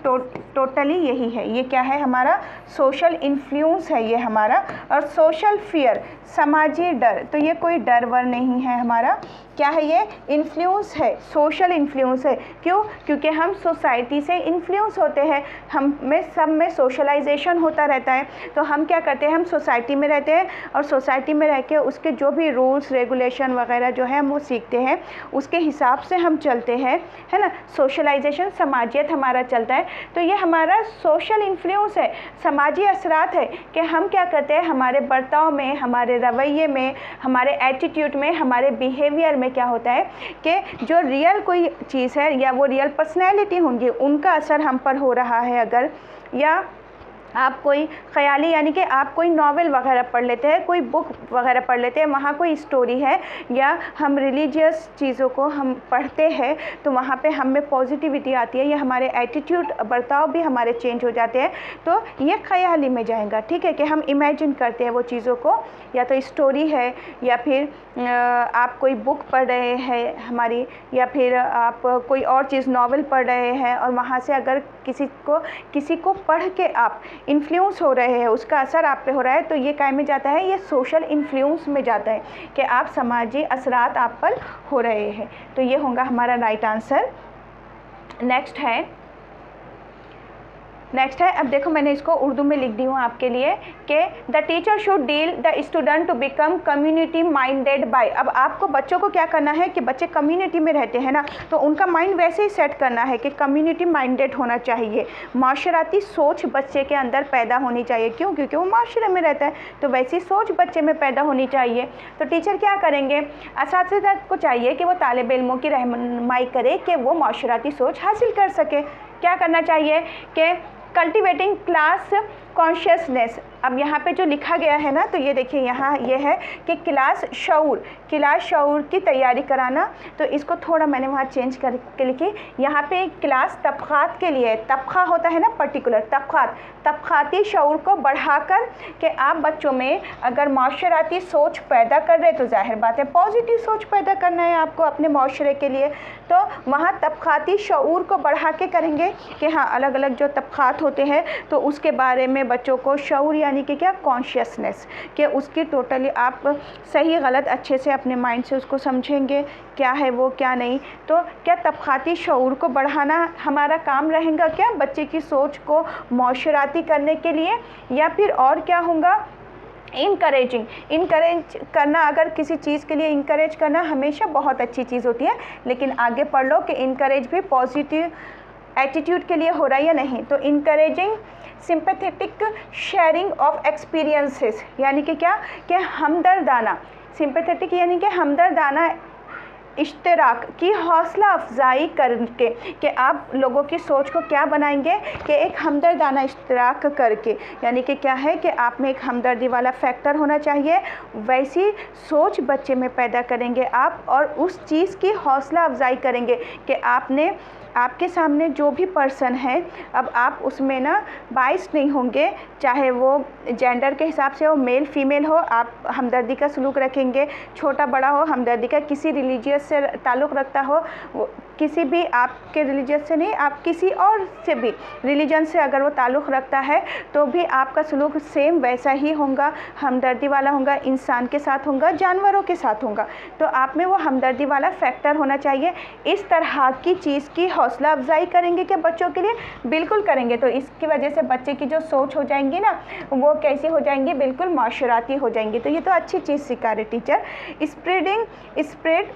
टोटली यही है, ये क्या है हमारा सोशल इन्फ्लुएंस है ये हमारा। और सोशल फियर, समाजी डर, तो ये कोई डर वर नहीं है हमारा, क्या है ये इन्फ्लुएंस है, सोशल इन्फ्लुएंस है। क्यों? क्योंकि हम सोसाइटी से इन्फ्लुएंस होते हैं, हम में सब में सोशलाइजेशन होता रहता है। तो हम क्या करते हैं, हम सोसाइटी में रहते हैं और सोसाइटी में रह के उसके जो भी रूल्स रेगुलेशन वगैरह जो है हम वो सीखते हैं, उसके हिसाब से हम चलते हैं, है ना। सोशलाइजेशन, समाजियत हमारा चलता है। तो ये हमारा सोशल इन्फ्लुएंस है, समाजी असरात है कि हम क्या करते हैं, हमारे बर्ताव में, हमारे रवैये में, हमारे एटीट्यूड में, हमारे बिहेवियर में क्या होता है कि जो रियल कोई चीज़ है या वो रियल पर्सनैलिटी होंगी उनका असर हम पर हो रहा है। अगर या आप कोई ख़याली यानी कि आप कोई नावल वगैरह पढ़ लेते हैं, कोई बुक वगैरह पढ़ लेते हैं, वहाँ कोई स्टोरी है, या हम रिलीजियस चीज़ों को हम पढ़ते हैं तो वहाँ पे हम में पॉजिटिविटी आती है, या हमारे एटीट्यूड बर्ताव भी हमारे चेंज हो जाते हैं। तो ये ख़याली में जाएगा, ठीक है, कि हम इमेजिन करते हैं वो चीज़ों को, या तो स्टोरी है या फिर आप कोई बुक पढ़ रहे हैं हमारी, या फिर आप कोई और चीज़ नावल पढ़ रहे हैं और वहाँ से अगर किसी को पढ़ के आप इन्फ्लुएंस हो रहे हैं, उसका असर आप पे हो रहा है, तो ये काय में जाता है, ये सोशल इन्फ्लुएंस में जाता है कि आप समाजी असरात आप पर हो रहे हैं। तो ये होगा हमारा राइट आंसर। नेक्स्ट है, अब देखो मैंने इसको उर्दू में लिख दी हूँ आपके लिए कि the teacher should deal the student to become community minded by. अब आपको बच्चों को क्या करना है कि बच्चे कम्युनिटी में रहते हैं ना, तो उनका माइंड वैसे ही सेट करना है कि कम्युनिटी माइंडेड होना चाहिए, माशराती सोच बच्चे के अंदर पैदा होनी चाहिए। क्यों? क्योंकि वो माशरे में रहता है, तो वैसी सोच बच्चे में पैदा होनी चाहिए। तो टीचर क्या करेंगे, असातिज़ा को चाहिए कि वो तालिब इल्मों की रहनुमाई करे कि वो माशराती सोच हासिल कर सके। क्या करना चाहिए कि कल्टिवेटिंग क्लास कॉन्शियसनेस। अब यहाँ पे जो लिखा गया है ना, तो ये देखिए यहाँ ये है कि क्लास शऊर की तैयारी कराना। तो इसको थोड़ा मैंने वहाँ चेंज करके लिखी, यहाँ पे क्लास तबक़ात के लिए, तबक़ा होता है ना पर्टिकुलर, तबक़ाती शऊर को बढ़ाकर कि आप बच्चों में अगर माशराती सोच पैदा कर रहे, तो जाहिर बात है पॉजिटिव सोच पैदा करना है आपको अपने माशरे के लिए। तो वहाँ तबक़ाती शऊर को बढ़ा के करेंगे कि हाँ अलग अलग जो तबक़ात होते हैं तो उसके बारे में बच्चों को शऊर यानी कि क्या कॉन्शियसनेस, कि उसकी टोटली आप सही गलत अच्छे से अपने माइंड से उसको समझेंगे क्या है वो क्या नहीं। तो क्या तबक़ाती शऊर को बढ़ाना हमारा काम रहेगा क्या बच्चे की सोच को माशराती करने के लिए, या फिर और क्या होगा, इनकरेज करना। अगर किसी चीज़ के लिए इनकरेज करना हमेशा बहुत अच्छी चीज़ होती है, लेकिन आगे पढ़ लो कि इनकरेज भी पॉजिटिव एटीट्यूड के लिए हो रहा है या नहीं। तो encouraging sympathetic sharing of experiences, यानी कि क्या, कि हमदर्दाना, सिंपैथेटिक यानी कि हमदर्दाना इश्तराक की हौसला अफजाई करके, कि आप लोगों की सोच को क्या बनाएंगे कि एक हमदर्दाना इश्तराक करके, यानी कि क्या है कि आप में एक हमदर्दी वाला फैक्टर होना चाहिए। वैसी सोच बच्चे में पैदा करेंगे आप, और उस चीज़ की हौसला अफजाई करेंगे कि आपके सामने जो भी पर्सन है, अब आप उसमें ना बाइस नहीं होंगे, चाहे वो जेंडर के हिसाब से हो, मेल फीमेल हो, आप हमदर्दी का सलूक रखेंगे, छोटा बड़ा हो हमदर्दी का, किसी रिलीजियस से ताल्लुक़ रखता हो, किसी भी आपके रिलीजियस से नहीं, आप किसी और से भी रिलीजन से अगर वो ताल्लुक़ रखता है तो भी आपका सलूक सेम वैसा ही होगा, हमदर्दी वाला होगा, इंसान के साथ होगा, जानवरों के साथ होगा। तो आप में वो हमदर्दी वाला फैक्टर होना चाहिए। इस तरह की चीज़ की हौसला अफजाई करेंगे कि बच्चों के लिए, बिल्कुल करेंगे। तो इसकी वजह से बच्चे की जो सोच हो जाएंगी ना, वो कैसी हो जाएंगी, बिल्कुल माशराती हो जाएंगी। तो ये तो अच्छी चीज़ सिखा रहे teacher. Spread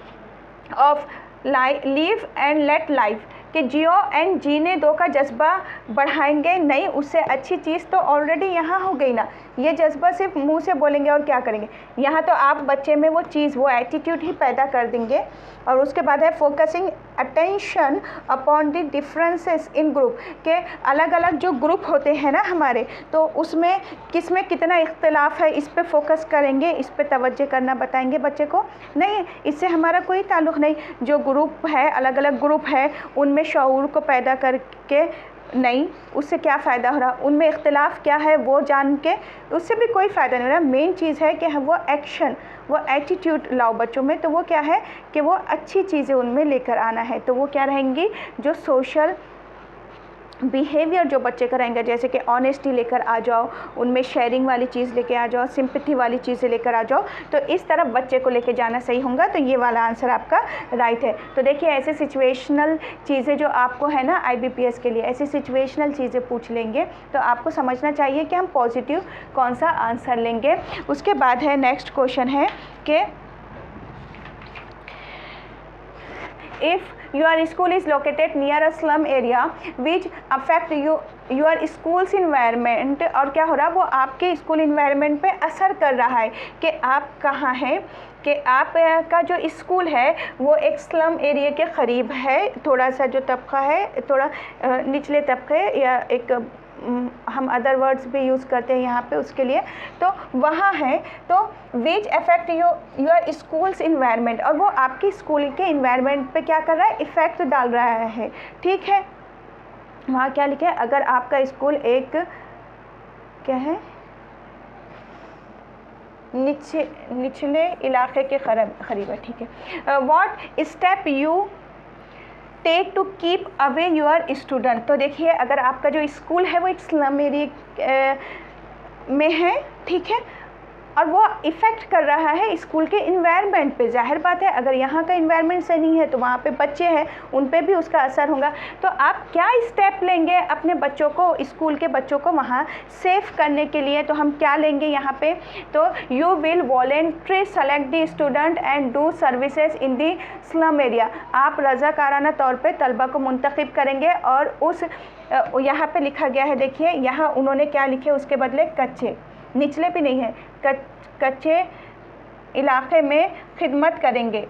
of leave and let life, कि जियो एंड जीने दो का जज्बा बढ़ाएंगे। नहीं, उससे अच्छी चीज़ तो ऑलरेडी यहाँ हो गई ना, ये जज्बा सिर्फ मुंह से बोलेंगे और क्या करेंगे। यहाँ तो आप बच्चे में वो चीज़, वो एटीट्यूड ही पैदा कर देंगे। और उसके बाद है focusing attention upon the differences in group, के अलग अलग जो ग्रुप होते हैं ना हमारे, तो उसमें किस में कितना इख्तलाफ है इस पे फोकस करेंगे, इस पे तवज्जो करना बताएंगे बच्चे को। नहीं, इससे हमारा कोई ताल्लुक़ नहीं। जो ग्रुप है, अलग अलग ग्रुप है, उनमें शऊर को पैदा करके नहीं, उससे क्या फ़ायदा हो रहा, उनमें इख्तिलाफ़ क्या है वो जान के उससे भी कोई फ़ायदा नहीं हो रहा। मेन चीज़ है कि हम वो एक्शन, वो एटीट्यूड लाओ बच्चों में, तो वो क्या है कि वो अच्छी चीज़ें उनमें लेकर आना है। तो वो क्या रहेंगी, जो सोशल बिहेवियर जो बच्चे करेंगे, जैसे कि ऑनेस्टी लेकर आ जाओ, उनमें शेयरिंग वाली चीज़ लेके आ जाओ, सिंपैथी वाली चीज़ें लेकर आ जाओ, तो इस तरफ बच्चे को लेके जाना सही होगा। तो ये वाला आंसर आपका राइट है। तो देखिए ऐसे सिचुएशनल चीज़ें जो आपको है ना IBPS के लिए, ऐसी सिचुएशनल चीज़ें पूछ लेंगे तो आपको समझना चाहिए कि हम पॉजिटिव कौन सा आंसर लेंगे। उसके बाद है नेक्स्ट क्वेश्चन है कि if your school is located near a slum area which affect your school's environment, और क्या हो रहा है, वो आपके स्कूल इन्वायरमेंट पे असर कर रहा है कि आप कहाँ हैं, कि आप का जो स्कूल है वो एक स्लम एरिया के करीब है, थोड़ा सा जो तबका है, थोड़ा निचले तबके, या एक हम अदर वर्ड्स भी यूज़ करते हैं यहाँ पे उसके लिए, तो वहाँ है, तो which affect your schools environment, और वो आपकी स्कूल के इन्वायरमेंट पे क्या कर रहा है, इफ़ेक्ट डाल रहा है। ठीक है, वहाँ क्या लिखे, अगर आपका स्कूल एक क्या है, निचले इलाके के करीब है। ठीक है, what step you take to keep away your student. तो देखिए अगर आपका जो स्कूल है वो एक स्लम एरिया में है, ठीक है, और वो इफ़ेक्ट कर रहा है स्कूल के इन्वायरमेंट पे, जाहिर बात है अगर यहाँ का इन्वायरमेंट सही नहीं है तो वहाँ पे बच्चे हैं, उन पे भी उसका असर होगा। तो आप क्या स्टेप लेंगे अपने बच्चों को, स्कूल के बच्चों को वहाँ सेफ करने के लिए, तो हम क्या लेंगे यहाँ पे, तो you will voluntary select the student and do services in the slum area. आप रज़ाकाराना तौर पर तलबा को मुंतखब करेंगे और उस यहाँ पे लिखा गया है, देखिए यहाँ उन्होंने क्या लिखे, उसके बदले कच्चे, निचले भी नहीं है, कच्चे इलाके में खिदमत करेंगे।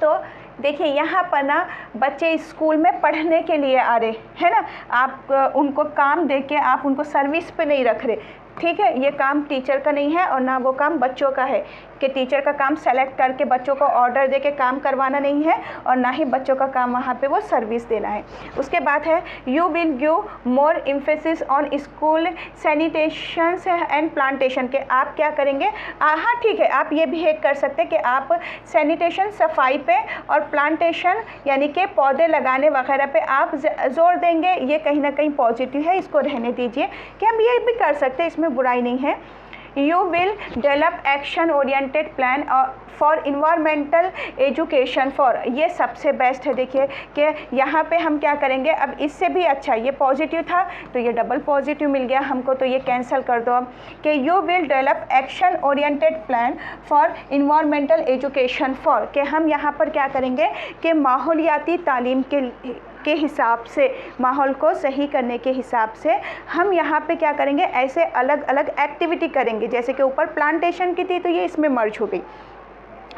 तो देखिए यहाँ पर ना बच्चे स्कूल में पढ़ने के लिए आ रहे हैं ना, आप उनको काम दे के आप उनको सर्विस पे नहीं रख रहे। ठीक है, ये काम टीचर का नहीं है और ना वो काम बच्चों का है, कि टीचर का काम सेलेक्ट करके बच्चों को ऑर्डर दे के काम करवाना नहीं है, और ना ही बच्चों का काम वहाँ पे वो सर्विस देना है। उसके बाद है you will give more emphasis on school sanitation and plantation, के आप क्या करेंगे, हाँ ठीक है, आप ये भी एक कर सकते हैं कि आप सैनिटेशन सफाई पे और प्लांटेशन यानी कि पौधे लगाने वगैरह पे आप ज़ोर देंगे। ये कहीं ना कहीं पॉजिटिव है, इसको रहने दीजिए कि हम ये भी कर सकते हैं, इसमें बुराई नहीं है। You will develop action oriented plan for environmental education for, ये सबसे बेस्ट है। देखिए कि यहाँ पे हम क्या करेंगे, अब इससे भी अच्छा, ये पॉजिटिव था तो ये डबल पॉजिटिव मिल गया हमको, तो ये कैंसिल कर दो अब, कि you will develop action oriented plan for environmental education for, कि हम यहाँ पर क्या करेंगे कि माहौलियाती तालीम के हिसाब से, माहौल को सही करने के हिसाब से हम यहाँ पे क्या करेंगे, ऐसे अलग अलग एक्टिविटी करेंगे। जैसे कि ऊपर प्लांटेशन की थी तो ये इसमें मर्ज हो गई,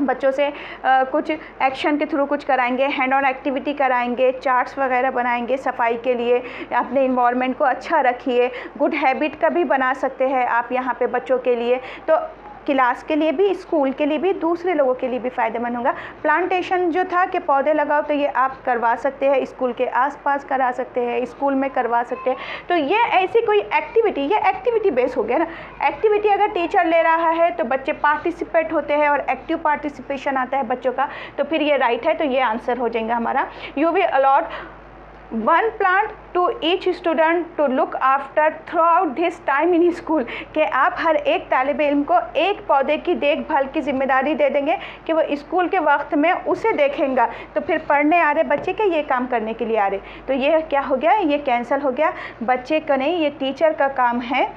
बच्चों से कुछ एक्शन के थ्रू कुछ कराएंगे, हैंड ऑन एक्टिविटी कराएंगे, चार्ट्स वगैरह बनाएंगे सफाई के लिए, अपने इन्वायरमेंट को अच्छा रखिए, गुड हैबिट का भी बना सकते हैं आप यहाँ पे बच्चों के लिए, तो क्लास के लिए भी, स्कूल के लिए भी, दूसरे लोगों के लिए भी फ़ायदेमंद होगा। प्लांटेशन जो था कि पौधे लगाओ, तो ये आप करवा सकते हैं, स्कूल के आसपास करा सकते हैं, स्कूल में करवा सकते हैं। तो ये ऐसी कोई एक्टिविटी, ये एक्टिविटी बेस हो गया ना, एक्टिविटी अगर टीचर ले रहा है तो बच्चे पार्टिसिपेट होते हैं और एक्टिव पार्टिसिपेशन आता है बच्चों का, तो फिर ये राइट है, तो ये आंसर हो जाएगा हमारा। You will allot one plant to each student to look after throughout this time in school, कि आप हर एक तालिब इल्म को एक पौधे की देखभाल की जिम्मेदारी दे देंगे कि वो स्कूल के वक्त में उसे देखेंगे, तो फिर पढ़ने आ रहे बच्चे के ये काम करने के लिए आ रहे, तो ये क्या हो गया, ये कैंसिल हो गया, बच्चे का नहीं, ये टीचर का काम है।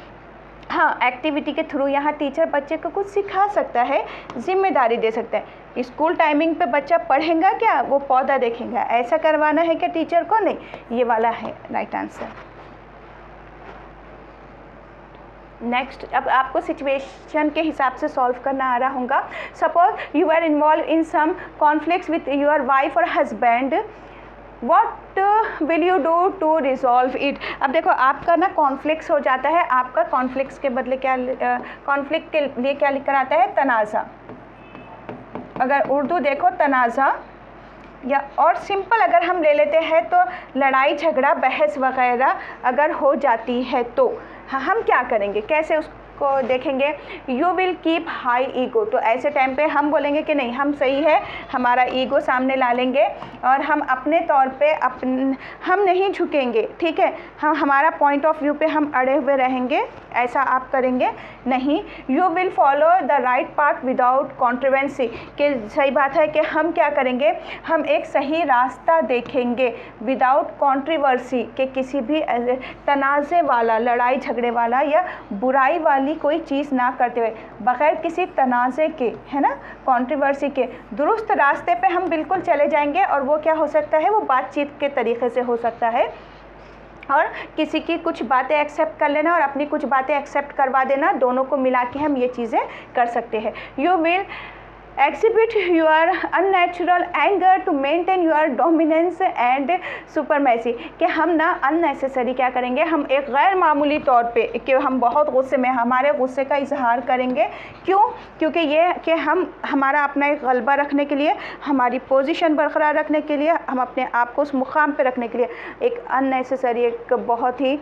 हाँ, एक्टिविटी के थ्रू यहाँ टीचर बच्चे को कुछ सिखा सकता है, जिम्मेदारी दे सकता है। स्कूल टाइमिंग पे बच्चा पढ़ेगा क्या, वो पौधा देखेगा, ऐसा करवाना है क्या टीचर को, नहीं, ये वाला है राइट आंसर। नेक्स्ट, अब आपको सिचुएशन के हिसाब से सॉल्व करना आ रहा होगा। Suppose you are involve in some conflicts with your wife और husband, what will you do to resolve it. अब देखो आपका ना कॉन्फ्लिक्ट्स हो जाता है, आपका कॉन्फ्लिक्ट्स के बदले क्या, कॉन्फ्लिक्ट के लिए क्या लिख कर आता है, तनाज़ा। अगर उर्दू देखो तनाज़ा, या और सिंपल अगर हम ले लेते हैं तो लड़ाई झगड़ा बहस वगैरह अगर हो जाती है तो हम क्या करेंगे, कैसे उसको देखेंगे। You will keep high ego, तो ऐसे टाइम पे हम बोलेंगे कि नहीं हम सही है, हमारा ईगो सामने ला लेंगे और हम अपने तौर पे हम नहीं झुकेंगे, ठीक है, हम हमारा पॉइंट ऑफ व्यू पे हम अड़े हुए रहेंगे, ऐसा आप करेंगे नहीं। You will follow the right path without controversy, कि सही बात है कि हम क्या करेंगे, हम एक सही रास्ता देखेंगे विदाउट कॉन्ट्रोवर्सी, कि किसी भी तनाज़े वाला, लड़ाई झगड़े वाला या बुराई वाली कोई चीज़ ना करते हुए, बगैर किसी तनाज़े के, है ना, कंट्रोवर्सी के, दुरुस्त रास्ते पे हम बिल्कुल चले जाएंगे। और वो क्या हो सकता है, वो बातचीत के तरीके से हो सकता है, और किसी की कुछ बातें एक्सेप्ट कर लेना और अपनी कुछ बातें एक्सेप्ट करवा देना, दोनों को मिला के हम ये चीज़ें कर सकते हैं। You will exhibit your unnatural anger to maintain your dominance and supremacy, कि हम ना unnecessary क्या करेंगे, हम एक गैर मामूली तौर पे कि हम बहुत गुस्से में, हमारे गुस्से का इजहार करेंगे। क्यों? क्योंकि ये कि हम हमारा अपना एक गलबा रखने के लिए, हमारी पोजीशन बरकरार रखने के लिए, हम अपने आप को उस मुकाम पे रखने के लिए एक अननेसेसरी, एक बहुत ही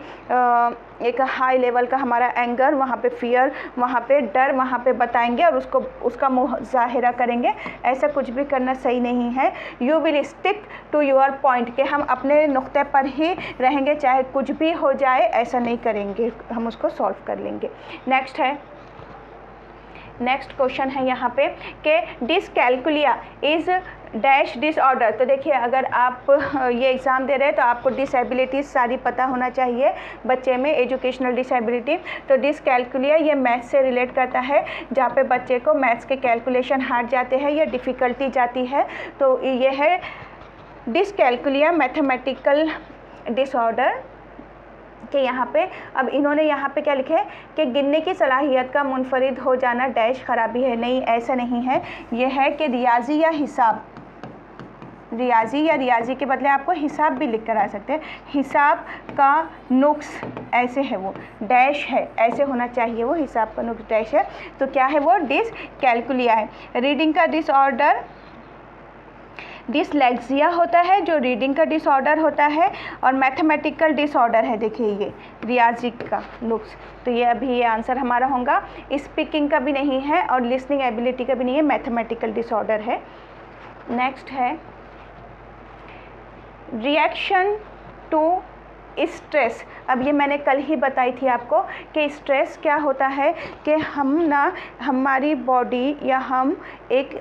एक हाई लेवल का हमारा एंगर, वहाँ पे फियर, वहाँ पे डर, वहाँ पे बताएंगे और उसका मुँह ज़ाहिरा करेंगे। ऐसा कुछ भी करना सही नहीं है। You will stick to your point, कि हम अपने नुक्ते पर ही रहेंगे, चाहे कुछ भी हो जाए, ऐसा नहीं करेंगे, हम उसको सॉल्व कर लेंगे। नेक्स्ट क्वेश्चन है यहाँ पे कि डिसकैल्कुलिया इज़ डैश डिसऑर्डर। तो देखिए अगर आप ये एग्ज़ाम दे रहे हैं तो आपको डिसेबिलिटीज़ सारी पता होना चाहिए बच्चे में, एजुकेशनल डिसेबिलिटी। तो डिसकैल्कुलिया ये मैथ्स से रिलेट करता है, जहाँ पे बच्चे को मैथ्स के कैलकुलेशन हार्ड जाते हैं या डिफ़िकल्टी जाती है। तो ये है डिसकैल्कुलिया मैथमेटिकल डिसऑर्डर कि यहाँ पे अब इन्होंने यहाँ पे क्या लिखे कि गिनने की सलाहियत का मुनफरिद हो जाना डैश खराबी है। नहीं, ऐसा नहीं है। ये है कि रियाजी या हिसाब, रियाजी या रियाजी के बदले आपको हिसाब भी लिख कर आ सकते हैं। हिसाब का नुक्स ऐसे है, वो डैश है, ऐसे होना चाहिए, वो हिसाब का नुक्स डैश है। तो क्या है वो, डिसकैल्कुलिया है। रीडिंग का डिसऑर्डर डिसलेक्सिया होता है, जो रीडिंग का डिसऑर्डर होता है, और मैथमेटिकल डिसऑर्डर है, देखिए ये रियाजी का नुक्स। तो ये अभी ये आंसर हमारा होगा। स्पीकिंग का भी नहीं है और लिसनिंग एबिलिटी का भी नहीं है, मैथमेटिकल डिसऑर्डर है। नेक्स्ट है रिएक्शन टू स्ट्रेस। अब ये मैंने कल ही बताई थी आपको कि स्ट्रेस क्या होता है कि हम ना, हमारी बॉडी या हम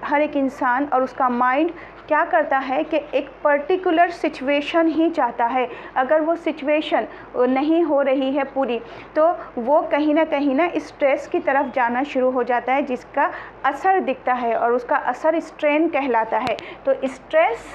हर एक इंसान और उसका माइंड क्या करता है कि एक पर्टिकुलर सिचुएशन ही चाहता है। अगर वो सिचुएशन नहीं हो रही है पूरी, तो वो कहीं ना स्ट्रेस की तरफ जाना शुरू हो जाता है, जिसका असर दिखता है और उसका असर स्ट्रेन कहलाता है। तो स्ट्रेस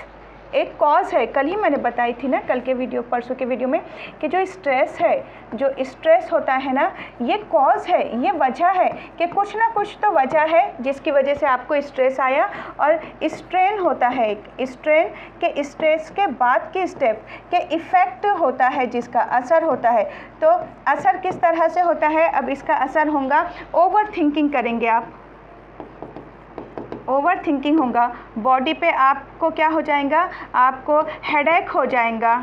एक कॉज है, कल ही मैंने बताई थी ना, कल के वीडियो, परसों के वीडियो में, कि जो स्ट्रेस है, जो स्ट्रेस होता है ना, ये कॉज है, ये वजह है कि कुछ ना कुछ तो वजह है जिसकी वजह से आपको स्ट्रेस आया। और स्ट्रेन होता है, स्ट्रेन के स्ट्रेस के बाद के स्टेप के इफ़ेक्ट होता है, जिसका असर होता है। तो असर किस तरह से होता है, अब इसका असर होगा, ओवर थिंकिंग करेंगे आप, ओवर थिंकिंग होगा, बॉडी पे आपको क्या हो जाएगा, आपको हेडेक हो जाएगा,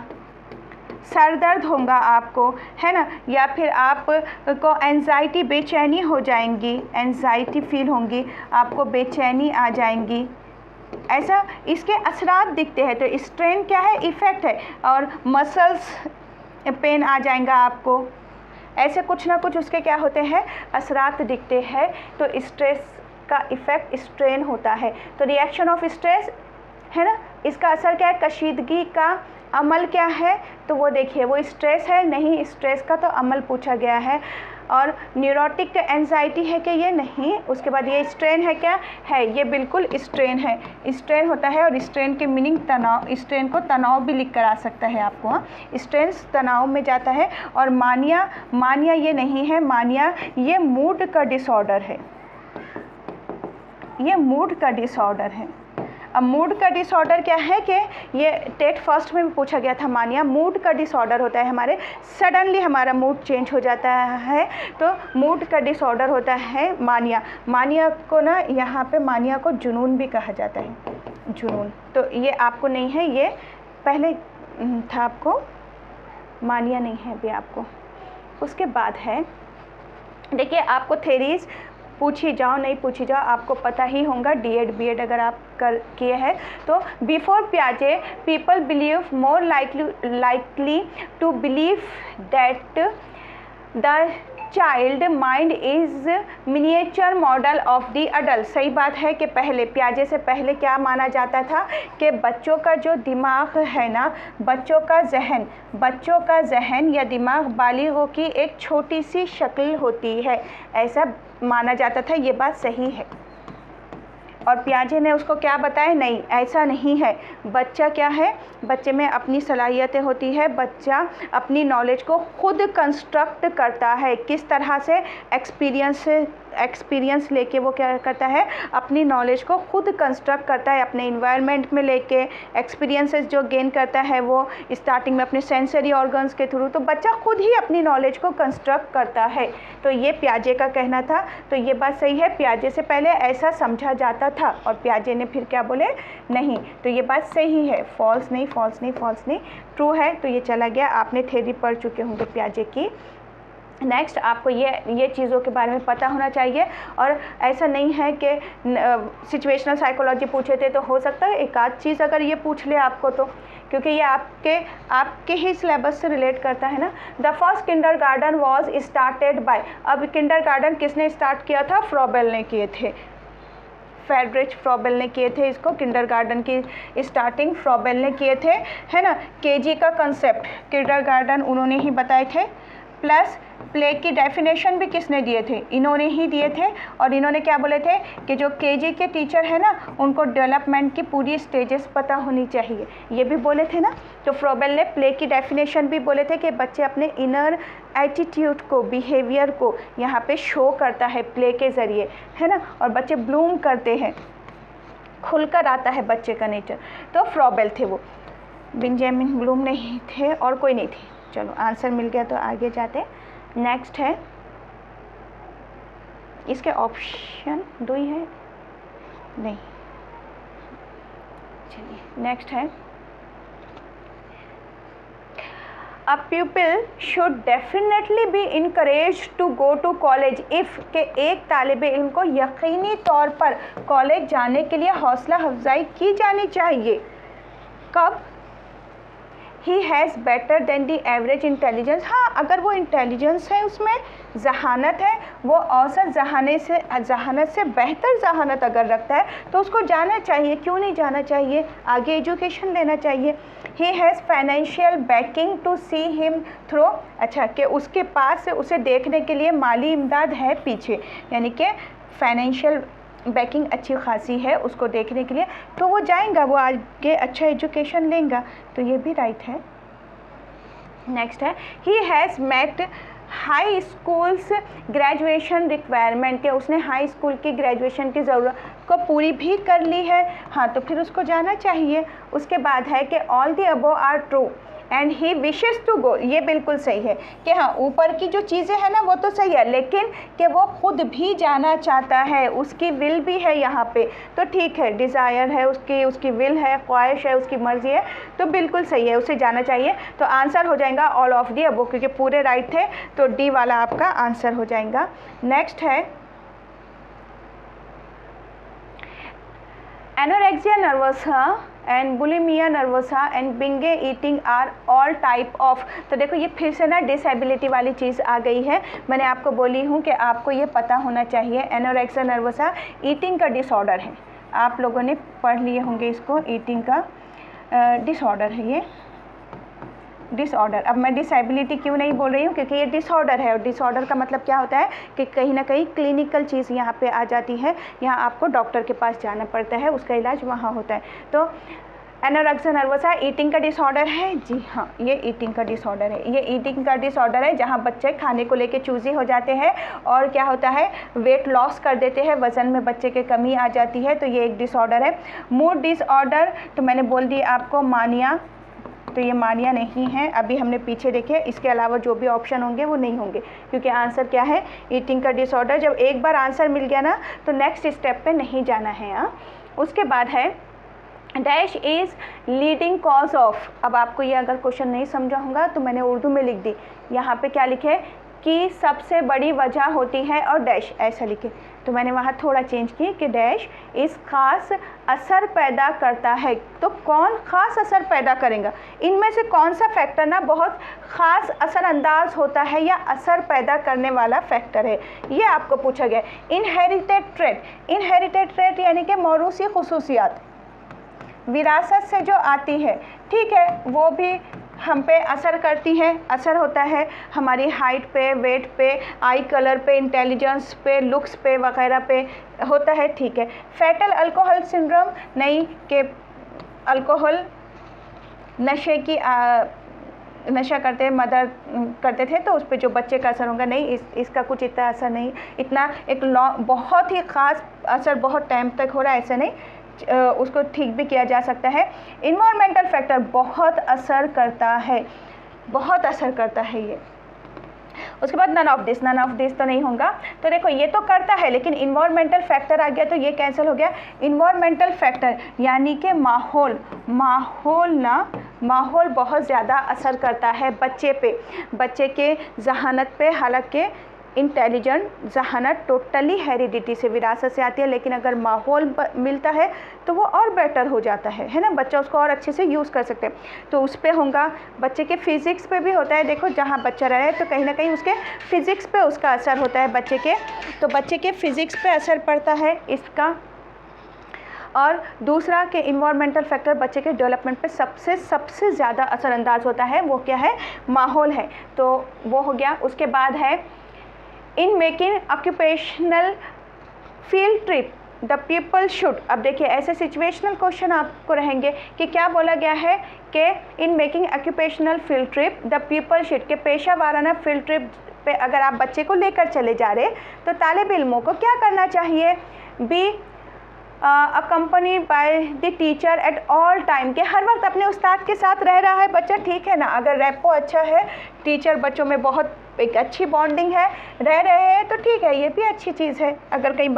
सर दर्द होगा आपको, है ना, या फिर आप को एंजाइटी, बेचैनी हो जाएंगी, एंजाइटी फील होंगी, आपको बेचैनी आ जाएंगी। ऐसा इसके असरात दिखते हैं। तो स्ट्रेन क्या है, इफ़ेक्ट है, और मसल्स पेन आ जाएगा आपको। ऐसे कुछ ना कुछ उसके क्या होते हैं, असरात दिखते हैं। तो स्ट्रेस का इफ़ेक्ट स्ट्रेन होता है। तो रिएक्शन ऑफ स्ट्रेस है ना, इसका असर क्या है, कशीदगी का अमल क्या है, तो वो देखिए, वो स्ट्रेस है नहीं, स्ट्रेस का तो अमल पूछा गया है। और न्यूरोटिक एंजाइटी है कि ये नहीं। उसके बाद ये स्ट्रेन है क्या है, ये बिल्कुल स्ट्रेन है, स्ट्रेन होता है और स्ट्रेन के मीनिंग तनाव, स्ट्रेन को तनाव भी लिख कर आ सकता है आपको। हाँ, स्ट्रेन तनाव में जाता है। और मानिया, मानिया ये नहीं है, मानिया ये मूड का डिसऑर्डर है, ये मूड का डिसऑर्डर है। अब मूड का डिसऑर्डर क्या है कि ये टेट फर्स्ट में भी पूछा गया था, मानिया मूड का डिसऑर्डर होता है, हमारे सडनली हमारा मूड चेंज हो जाता है, तो मूड का डिसऑर्डर होता है मानिया। मानिया को ना यहाँ पे मानिया को जुनून भी कहा जाता है, जुनून। तो ये आपको नहीं है, ये पहले था आपको, मानिया नहीं है अभी आपको। उसके बाद है, देखिए आपको थेरीज पूछी जाओ नहीं पूछी जाओ आपको पता ही होगा, डीएड बीएड अगर आप कर किए हैं तो। बिफोर पियाजे people believe more likely to believe that the child mind is miniature model of the adult. सही बात है कि पहले पियाजे से पहले क्या माना जाता था कि बच्चों का जो दिमाग है ना, बच्चों का जहन या दिमाग बालिगों की एक छोटी सी शक्ल होती है, ऐसा माना जाता था। ये बात सही है। और पियाजे ने उसको क्या बताया, नहीं ऐसा नहीं है। बच्चा क्या है, बच्चे में अपनी सलाहियतें होती है, बच्चा अपनी नॉलेज को खुद कंस्ट्रक्ट करता है। किस तरह से, एक्सपीरियंस लेके वो क्या करता है, अपनी नॉलेज को खुद कंस्ट्रक्ट करता है, अपने इन्वायरमेंट में लेके एक्सपीरियंसेस जो गेन करता है वो स्टार्टिंग में अपने सेंसरी ऑर्गन्स के थ्रू, तो बच्चा खुद ही अपनी नॉलेज को कंस्ट्रक्ट करता है। तो ये पियाजे का कहना था। तो ये बात सही है, पियाजे से पहले ऐसा समझा जाता था और पियाजे ने फिर क्या बोले, नहीं। तो ये बात सही है, फॉल्स नहीं, फॉल्स नहीं, फॉल्स नहीं, ट्रू है। तो ये चला गया, आपने थ्योरी पढ़ चुके होंगे पियाजे की। नेक्स्ट आपको ये चीज़ों के बारे में पता होना चाहिए। और ऐसा नहीं है कि सिचुएशनल साइकोलॉजी पूछे थे तो हो सकता है एक आध चीज़ अगर ये पूछ ले आपको, तो क्योंकि ये आपके ही सिलेबस से रिलेट करता है ना। The first kindergarten was started by, अब किंडरगार्टन किसने स्टार्ट किया था, फ्रॉबेल ने किए थे, फ्रेडरिच फ्रॉबेल ने किए थे इसको, किंडरगार्टन की स्टार्टिंग फ्रॉबेल ने किए थे, है ना। केजी का कंसेप्ट किंडरगार्टन उन्होंने ही बताए थे, प्लस प्ले की डेफिनेशन भी किसने दिए थे, इन्होंने ही दिए थे। और इन्होंने क्या बोले थे कि जो केजी के टीचर है ना उनको डेवलपमेंट की पूरी स्टेजेस पता होनी चाहिए, ये भी बोले थे ना। तो फ्रॉबेल ने प्ले की डेफिनेशन भी बोले थे कि बच्चे अपने इनर एटीट्यूड को, बिहेवियर को यहाँ पे शो करता है प्ले के ज़रिए, है ना। और बच्चे ब्लूम करते हैं, खुलकर आता है बच्चे का नेचर। तो फ्रॉबेल थे वो, बेंजामिन ब्लूम नहीं थे और कोई नहीं थे। चलो आंसर मिल गया तो आगे जाते। नेक्स्ट है, इसके ऑप्शन 2 ही है, नहीं, चलिए नेक्स्ट है। A pupil should definitely be encouraged to go to college if के एक तालिबे इल्म को यकीनी तौर पर कॉलेज जाने के लिए हौसला अफजाई की जानी चाहिए। कब, he has better than the average intelligence, हाँ अगर वो इंटेलिजेंस है उसमें जहानत है, वो औसत जहानत से बेहतर जहानत अगर रखता है तो उसको जाना चाहिए, क्यों नहीं जाना चाहिए, आगे एजुकेशन लेना चाहिए। He has financial backing to see him through, अच्छा कि उसके पास उसे देखने के लिए माली इमदाद है पीछे, यानी कि फाइनेंशियल बैकिंग अच्छी खासी है उसको देखने के लिए, तो वो जाएगा, वो आगे अच्छा एजुकेशन लेगा। तो ये भी राइट है। नेक्स्ट है, he has met high schools graduation requirement, के उसने हाई स्कूल की ग्रेजुएशन की ज़रूरत को पूरी भी कर ली है, हाँ तो फिर उसको जाना चाहिए। उसके बाद है कि all the above are true and he wishes to go, ये बिल्कुल सही है कि हाँ ऊपर की जो चीज़ें हैं ना वो तो सही है, लेकिन कि वो खुद भी जाना चाहता है, उसकी विल भी है यहाँ पे, तो ठीक है, डिज़ायर है उसकी विल है, ख्वाहिश है, उसकी मर्ज़ी है, तो बिल्कुल सही है, उसे जाना चाहिए। तो आंसर हो जाएगा ऑल ऑफ दी अबव, क्योंकि पूरे राइट थे, तो डी वाला आपका आंसर हो जाएगा। नेक्स्ट है, anorexia nervosa and bulimia nervosa and binge eating are all type of, तो देखो ये फिर से ना डिसेबिलिटी वाली चीज़ आ गई है। मैंने आपको बोली हूँ कि आपको ये पता होना चाहिए, एनोरेक्सिया नर्वसा ईटिंग का डिसऑर्डर है, आप लोगों ने पढ़ लिए होंगे इसको, ईटिंग का डिसऑर्डर है ये। डिसऑर्डर। अब मैं डिसेबिलिटी क्यों नहीं बोल रही हूँ, क्योंकि ये डिसऑर्डर है, और डिसऑर्डर का मतलब क्या होता है कि कहीं ना कहीं क्लिनिकल चीज़ यहाँ पे आ जाती है, यहाँ आपको डॉक्टर के पास जाना पड़ता है, उसका इलाज वहाँ होता है। तो एनोरेक्सिया नर्वोसा ईटिंग का डिसऑर्डर है, जी हाँ, ये ईटिंग का डिसऑर्डर है। ये ईटिंग का डिसऑर्डर है जहाँ बच्चे खाने को लेके चूज़ी हो जाते हैं और क्या होता है, वेट लॉस कर देते हैं, वज़न में बच्चे के कमी आ जाती है, तो ये एक डिसऑर्डर है। मूड डिसऑर्डर तो मैंने बोल दी आपको, मानिया, तो ये मानिया नहीं है। अभी हमने पीछे देखे, इसके अलावा जो भी ऑप्शन होंगे वो नहीं होंगे, क्योंकि आंसर क्या है, ईटिंग का डिसऑर्डर। जब एक बार आंसर मिल गया ना तो नेक्स्ट स्टेप पे नहीं जाना है। हाँ, उसके बाद है dash is leading cause of. अब आपको ये अगर क्वेश्चन नहीं समझा होगा तो मैंने उर्दू में लिख दी, यहाँ पे क्या लिखे कि सबसे बड़ी वजह होती है और डैश ऐसा लिखे, तो मैंने वहाँ थोड़ा चेंज की कि डैश इस खास असर पैदा करता है। तो कौन खास असर पैदा करेगा, इनमें से कौन सा फैक्टर ना बहुत ख़ास असरअंदाज होता है या असर पैदा करने वाला फैक्टर है, ये आपको पूछा गया। इनहेरिटेड ट्रेट, इनहेरिटेड ट्रेट यानी कि मौरूसी खुसूसियात, विरासत से जो आती है, ठीक है, वो भी हम पे असर करती है, असर होता है हमारी हाइट पे, वेट पे, आई कलर पे, इंटेलिजेंस पे, लुक्स पे वगैरह पे होता है, ठीक है। फैटल अल्कोहल सिंड्रोम नहीं, कि अल्कोहल नशे की नशा करते मदर करते थे तो उस पर जो बच्चे का असर होगा, नहीं, इसका कुछ इतना असर नहीं, इतना एक बहुत ही ख़ास असर बहुत टाइम तक हो रहा है ऐसा नहीं, उसको ठीक भी किया जा सकता है। इन्वायरमेंटल फैक्टर बहुत असर करता है, बहुत असर करता है ये। उसके बाद नन ऑफ दिस तो नहीं होगा। तो देखो ये तो करता है, लेकिन इन्वायरमेंटल फैक्टर आ गया तो ये कैंसिल हो गया। इन्वायरमेंटल फैक्टर यानी कि माहौल बहुत ज़्यादा असर करता है बच्चे पे, बच्चे के जहानत पे। हालांकि इंटेलिजेंट जहानत टोटली हेरिडिटी से, विरासत से आती है, लेकिन अगर माहौल मिलता है तो वो और बेटर हो जाता है ना, बच्चा उसको और अच्छे से यूज़ कर सकते हैं। तो उस पे होगा, बच्चे के फिज़िक्स पे भी होता है। देखो जहाँ बच्चा रहे तो कहीं ना कहीं उसके फिज़िक्स पे उसका असर होता है बच्चे के, तो बच्चे के फिज़िक्स पे असर पड़ता है इसका। और दूसरा के इन्वायरमेंटल फैक्टर बच्चे के डेवलपमेंट पे सबसे ज़्यादा असरअंदाज होता है, वो क्या है, माहौल है, तो वो हो गया। उसके बाद है in making occupational field trip the people should. अब देखिए ऐसे सिचुएशनल क्वेश्चन आपको रहेंगे कि क्या बोला गया है कि in making occupational field trip the people should, के पेशा वाराना फील्ड ट्रिप पे अगर आप बच्चे को लेकर चले जा रहे तो तालिब इल्मों को क्या करना चाहिए, be accompany by the teacher at all time, के हर वक्त अपने उस्ताद के साथ रह रहा है बच्चा, ठीक है ना। अगर रेपो अच्छा है, टीचर बच्चों में बहुत एक अच्छी बॉन्डिंग है, रह रहे हैं तो ठीक है, ये भी अच्छी चीज़ है। अगर कहीं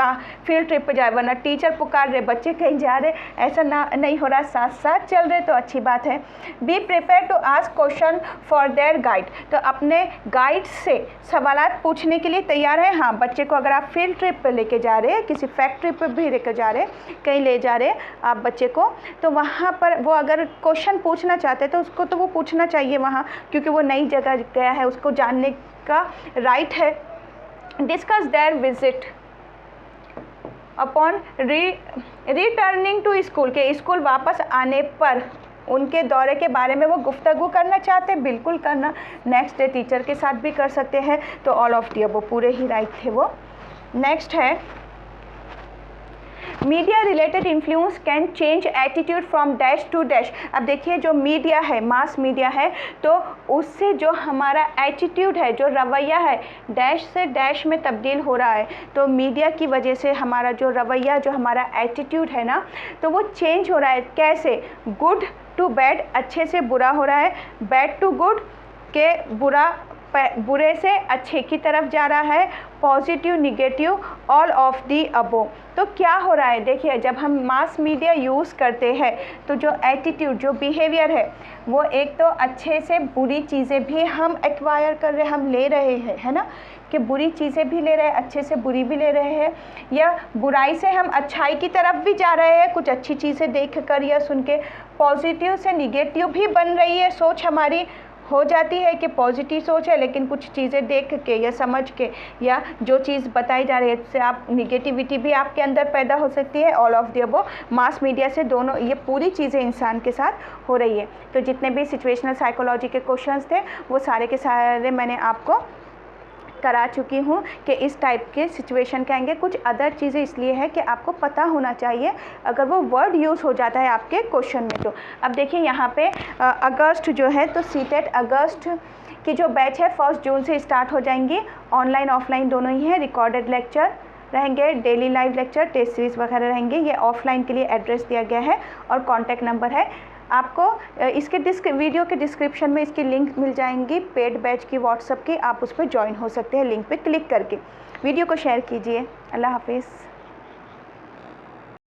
फील्ड ट्रिप पे जाए, वरना टीचर पुकार रहे, बच्चे कहीं जा रहे, ऐसा ना नहीं हो रहा, साथ साथ चल रहे तो अच्छी बात है। Be prepare to ask question for their guide, तो अपने गाइड से सवालात पूछने के लिए तैयार है। हाँ, बच्चे को अगर आप फील्ड ट्रिप पे लेके जा रहे हैं, किसी फैक्ट्री पे भी लेकर जा रहे, कहीं ले जा रहे आप बच्चे को, तो वहाँ पर वो अगर क्वेश्चन पूछना चाहते हैं तो उसको तो वो पूछना चाहिए वहाँ, क्योंकि वो नई जगह गया है, उसको जानने का राइट है। Discuss their visit upon returning to school, के स्कूल वापस आने पर उनके दौरे के बारे में वो गुफ्तगू करना चाहते हैं, बिल्कुल करना। नेक्स्ट डे टीचर के साथ भी कर सकते हैं, तो ऑल ऑफ दी वो पूरे ही राइट थे वो। नेक्स्ट है media related influence can change attitude from dash to dash. अब देखिए जो मीडिया है, मास मीडिया है, तो उससे जो हमारा एटीट्यूड है, जो रवैया है, डैश से डैश में तब्दील हो रहा है। तो मीडिया की वजह से हमारा जो रवैया, जो हमारा एटीट्यूड है ना, तो वो चेंज हो रहा है। कैसे, गुड टू बैड, अच्छे से बुरा हो रहा है, बैड टू गुड, के बुरे से अच्छे की तरफ जा रहा है, positive negative, all of the above. तो क्या हो रहा है, देखिए जब हम मास मीडिया यूज़ करते हैं तो जो एटीट्यूड, जो बिहेवियर है, वो एक तो अच्छे से बुरी चीज़ें भी हम एक्वायर कर रहे, हम ले रहे हैं, है ना, कि बुरी चीज़ें भी ले रहे हैं, अच्छे से बुरी भी ले रहे हैं, या बुराई से हम अच्छाई की तरफ भी जा रहे हैं, कुछ अच्छी चीज़ें देख कर या सुन के, पॉजिटिव से निगेटिव भी बन रही है सोच हमारी, हो जाती है कि पॉजिटिव सोच है, लेकिन कुछ चीज़ें देख के या समझ के या जो चीज़ बताई जा रही है उससे आप निगेटिविटी भी आपके अंदर पैदा हो सकती है। All of the above mass media से दोनों ये पूरी चीज़ें इंसान के साथ हो रही है। तो जितने भी सिचुएशनल साइकोलॉजी के क्वेश्चंस थे वो सारे के सारे मैंने आपको करा चुकी हूँ कि इस टाइप के सिचुएशन के आएंगे। कुछ अदर चीज़ें इसलिए है कि आपको पता होना चाहिए अगर वो वर्ड यूज़ हो जाता है आपके क्वेश्चन में। तो अब देखिए यहाँ पे अगस्त जो है तो सीटेट अगस्त की जो बैच है 1 जून से स्टार्ट हो जाएंगी। ऑनलाइन ऑफलाइन दोनों ही है। रिकॉर्डेड लेक्चर रहेंगे, daily live lecture, test series वगैरह रहेंगे। ये ऑफलाइन के लिए एड्रेस दिया गया है और कॉन्टैक्ट नंबर है। आपको इसके वीडियो के डिस्क्रिप्शन में इसकी लिंक मिल जाएंगी पेड बैच की व्हाट्सएप की, आप उस पर ज्वाइन हो सकते हैं लिंक पे क्लिक करके। वीडियो को शेयर कीजिए। अल्लाह हाफिज़।